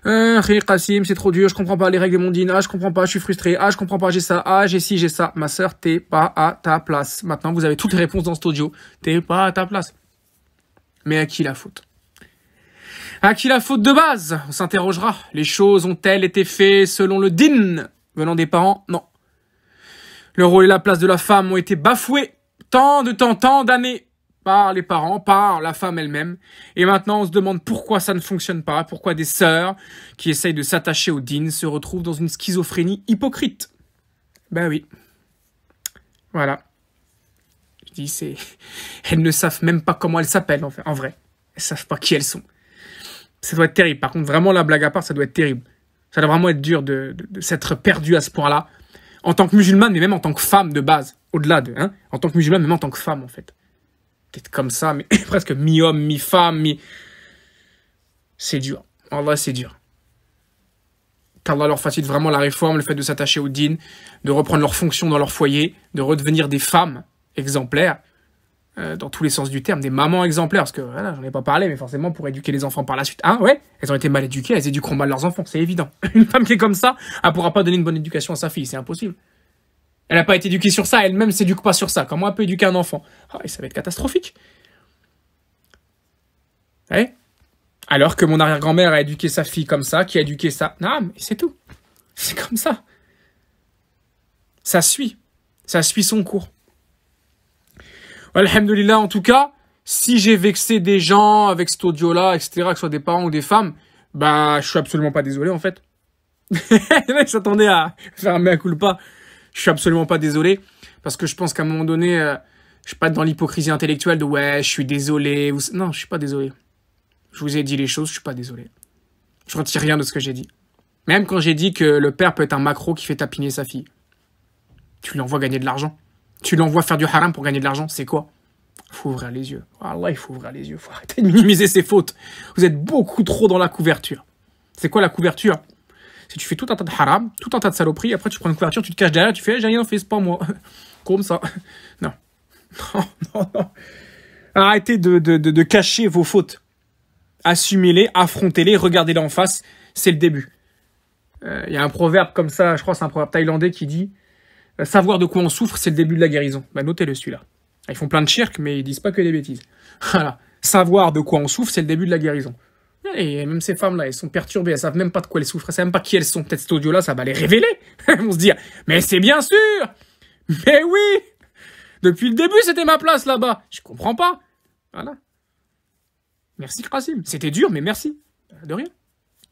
Qassim, c'est trop dur, je comprends pas les règles de mon dîne, je comprends pas, je suis frustré, je comprends pas, j'ai ça, j'ai ci, j'ai ça. Ma sœur, t'es pas à ta place. Maintenant, vous avez toutes les réponses dans cet audio. T'es pas à ta place. Mais à qui la faute? À qui la faute de base? On s'interrogera. Les choses ont-elles été faites selon le din venant des parents? Non. Le rôle et la place de la femme ont été bafoués tant d'années par les parents, par la femme elle-même. Et maintenant, on se demande pourquoi ça ne fonctionne pas, pourquoi des sœurs qui essayent de s'attacher au din se retrouvent dans une schizophrénie hypocrite. Ben oui. Voilà. Je dis, elles ne savent même pas comment elles s'appellent, en vrai. Elles savent pas qui elles sont. Ça doit être terrible. Par contre, vraiment, la blague à part, ça doit être terrible. Ça doit vraiment être dur de s'être perdu à ce point-là. En tant que musulmane, mais même en tant que femme de base. Au-delà de, hein. En tant que musulmane, même en tant que femme, en fait. Peut-être comme ça, mais presque mi-homme, mi-femme, C'est dur. Allah, c'est dur. Qu'Allah leur facilite vraiment la réforme, le fait de s'attacher au din, de reprendre leurs fonctions dans leur foyer, de redevenir des femmes exemplaires, dans tous les sens du terme, des mamans exemplaires, parce que, voilà, j'en ai pas parlé, mais forcément, pour éduquer les enfants par la suite. Ah ouais, elles ont été mal éduquées, elles éduqueront mal leurs enfants, c'est évident. Une femme qui est comme ça, elle pourra pas donner une bonne éducation à sa fille, c'est impossible. Elle n'a pas été éduquée sur ça, elle-même s'éduque pas sur ça. Comment elle peut éduquer un enfant? Ah, et ça va être catastrophique. Ouais. Alors que mon arrière-grand-mère a éduqué sa fille comme ça, qui a éduqué ça. Non, mais c'est tout. C'est comme ça. Ça suit son cours. Alhamdulillah, en tout cas, si j'ai vexé des gens avec cet audio-là, etc., que ce soit des parents ou des femmes, bah, je suis absolument pas désolé, en fait. Les mecs s'attendaient à faire un mea culpa. Je suis absolument pas désolé, parce que je pense qu'à un moment donné, je suis pas dans l'hypocrisie intellectuelle de ouais, je suis désolé. Non, je suis pas désolé. Je vous ai dit les choses, je suis pas désolé. Je retire rien de ce que j'ai dit. Même quand j'ai dit que le père peut être un macro qui fait tapiner sa fille. Tu l'envoies gagner de l'argent. Tu l'envoies faire du haram pour gagner de l'argent, c'est quoi? Faut ouvrir les yeux. Allah, il faut ouvrir les yeux. Faut arrêter de minimiser ses fautes. Vous êtes beaucoup trop dans la couverture. C'est quoi la couverture? Si tu fais tout un tas de haram, tout un tas de saloperies, après tu prends une couverture, tu te caches derrière, tu fais, j'ai rien fait, c'est pas moi. Comme ça. Non. Non. Arrêtez de cacher vos fautes. Assumez-les, affrontez-les, regardez-les en face. C'est le début. Il y a un proverbe comme ça, je crois que c'est un proverbe thaïlandais qui dit savoir de quoi on souffre, c'est le début de la guérison. Bah, notez-le celui-là. Ils font plein de shirk, mais ils disent pas que des bêtises. Voilà. Savoir de quoi on souffre, c'est le début de la guérison. Et même ces femmes-là, elles sont perturbées, elles savent même pas de quoi elles souffrent, elles savent même pas qui elles sont. Peut-être cet audio-là, ça va les révéler. Elles vont se dire, mais c'est bien sûr! Mais oui! Depuis le début, c'était ma place là-bas. Je comprends pas. Voilà. Merci Krasim. C'était dur, mais merci. De rien.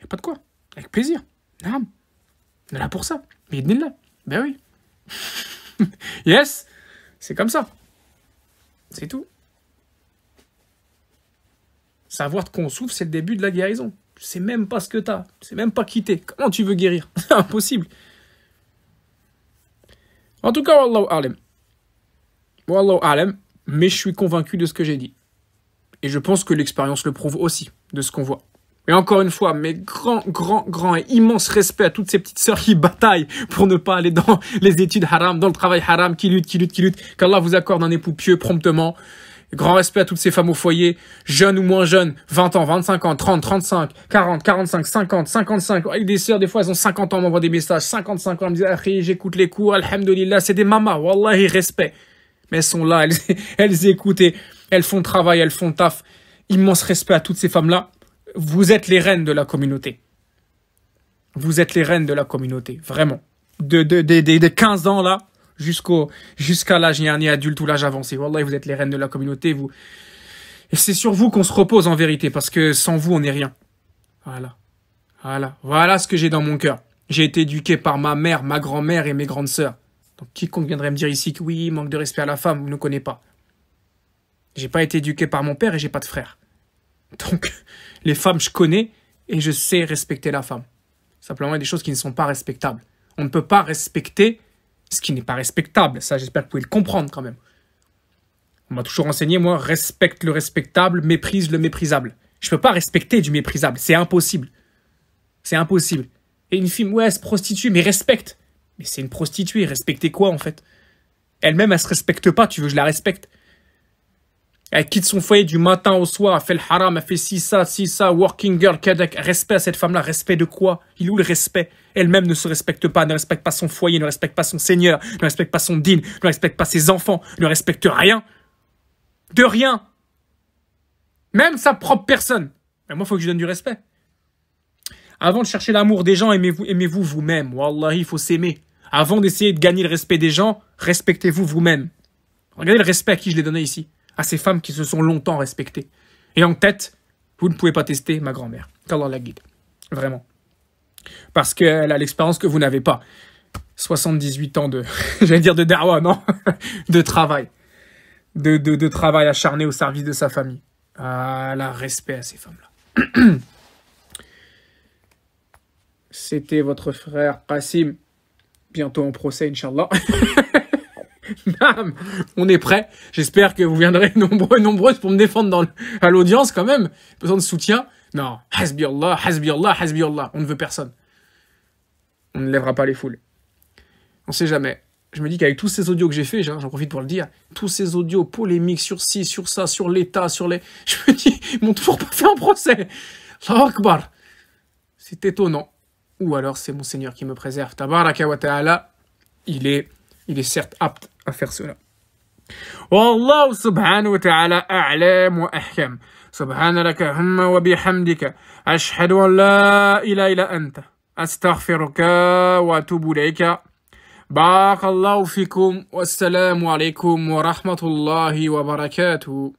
Y a pas de quoi. Avec plaisir. Non. On est là pour ça. Mais là. Ben oui. Yes. C'est comme ça. C'est tout. Savoir de quoi on souffre, c'est le début de la guérison. Tu sais même pas ce que t'as. Tu sais même pas qui t'es. Comment tu veux guérir? C'est impossible. En tout cas, Wallahu a'lam. Wallahu a'lam. Mais je suis convaincu de ce que j'ai dit. Et je pense que l'expérience le prouve aussi, de ce qu'on voit. Et encore une fois, mes grand et immense respect à toutes ces petites sœurs qui bataillent pour ne pas aller dans les études haram, dans le travail haram, qui luttent. Qu'Allah vous accorde un époux pieux promptement. Grand respect à toutes ces femmes au foyer, jeunes ou moins jeunes, 20 ans, 25 ans, 30, 35, 40, 45, 50, 55. Avec des sœurs, des fois, elles ont 50 ans, m'envoient des messages, 55 ans, elles me disent, ah, j'écoute les cours, alhamdoulilah, c'est des mamas, wallahi, respect. Mais elles sont là, elles écoutent et elles font le travail, elles font le taf. Immense respect à toutes ces femmes-là. Vous êtes les reines de la communauté. Vous êtes les reines de la communauté, vraiment. De 15 ans, là, jusqu'à l'âge dernier adulte ou l'âge avancé. Wallah, vous êtes les reines de la communauté, vous. Et c'est sur vous qu'on se repose en vérité, parce que sans vous, on n'est rien. Voilà ce que j'ai dans mon cœur. J'ai été éduqué par ma mère, ma grand-mère et mes grandes sœurs. Donc, quiconque viendrait me dire ici que oui, manque de respect à la femme, vous ne connaissez pas. J'ai pas été éduqué par mon père et j'ai pas de frère. Donc, les femmes, je connais et je sais respecter la femme. Simplement, il y a des choses qui ne sont pas respectables. On ne peut pas respecter ce qui n'est pas respectable. Ça, j'espère que vous pouvez le comprendre quand même. On m'a toujours enseigné, moi, respecte le respectable, méprise le méprisable. Je peux pas respecter du méprisable. C'est impossible. C'est impossible. Et une fille, ouais, elle se prostitue, mais respecte. Mais c'est une prostituée. Respecter quoi, en fait? Elle-même, elle se respecte pas. Tu veux que je la respecte? Elle quitte son foyer du matin au soir, elle fait le haram, elle fait ci, ça, working girl, kadak. Respect à cette femme-là. Respect de quoi? Il est où le respect? Elle-même ne se respecte pas, ne respecte pas son foyer, ne respecte pas son Seigneur, ne respecte pas son dîn, ne respecte pas ses enfants, ne respecte rien. De rien. Même sa propre personne. Mais moi, il faut que je donne du respect. Avant de chercher l'amour des gens, aimez-vous vous-même. Wallahi, il faut s'aimer. Avant d'essayer de gagner le respect des gens, respectez-vous vous-même. Regardez le respect à qui je l'ai donné ici. À ces femmes qui se sont longtemps respectées. Et en tête, vous ne pouvez pas tester ma grand-mère. qu'Allah la guide. Vraiment. Parce qu'elle a l'expérience que vous n'avez pas. 78 ans de, j'allais dire de da'wa, non, de travail. De travail acharné au service de sa famille. Ah, là, respect à ces femmes-là. C'était votre frère Qassim. Bientôt en procès, Inch'Allah. On est prêt. J'espère que vous viendrez nombreux et nombreuses pour me défendre à l'audience quand même. Besoin de soutien. Non. Hasbi Allah, hasbi Allah, hasbi Allah. On ne veut personne. On ne lèvera pas les foules. On sait jamais. Je me dis qu'avec tous ces audios que j'ai fait, j'en profite pour le dire, tous ces audios polémiques sur ci, sur ça, sur l'État, sur les... Je me dis, ils m'ont toujours pas fait un procès. Allahu Akbar. C'est étonnant. Ou alors c'est mon Seigneur qui me préserve. Tabaraka wa ta'ala, il est certes apte à faire cela. Wallahu subhanahu wa ta'ala a'lam wa ahkam. Subhanalaka humma wa bihamdika. Ashhadu an la ilaha illa anta. Astaghfiruka wa atubu ilayka. Barakallahu fikum. Wassalamu alaykum wa rahmatullahi wa barakatuh.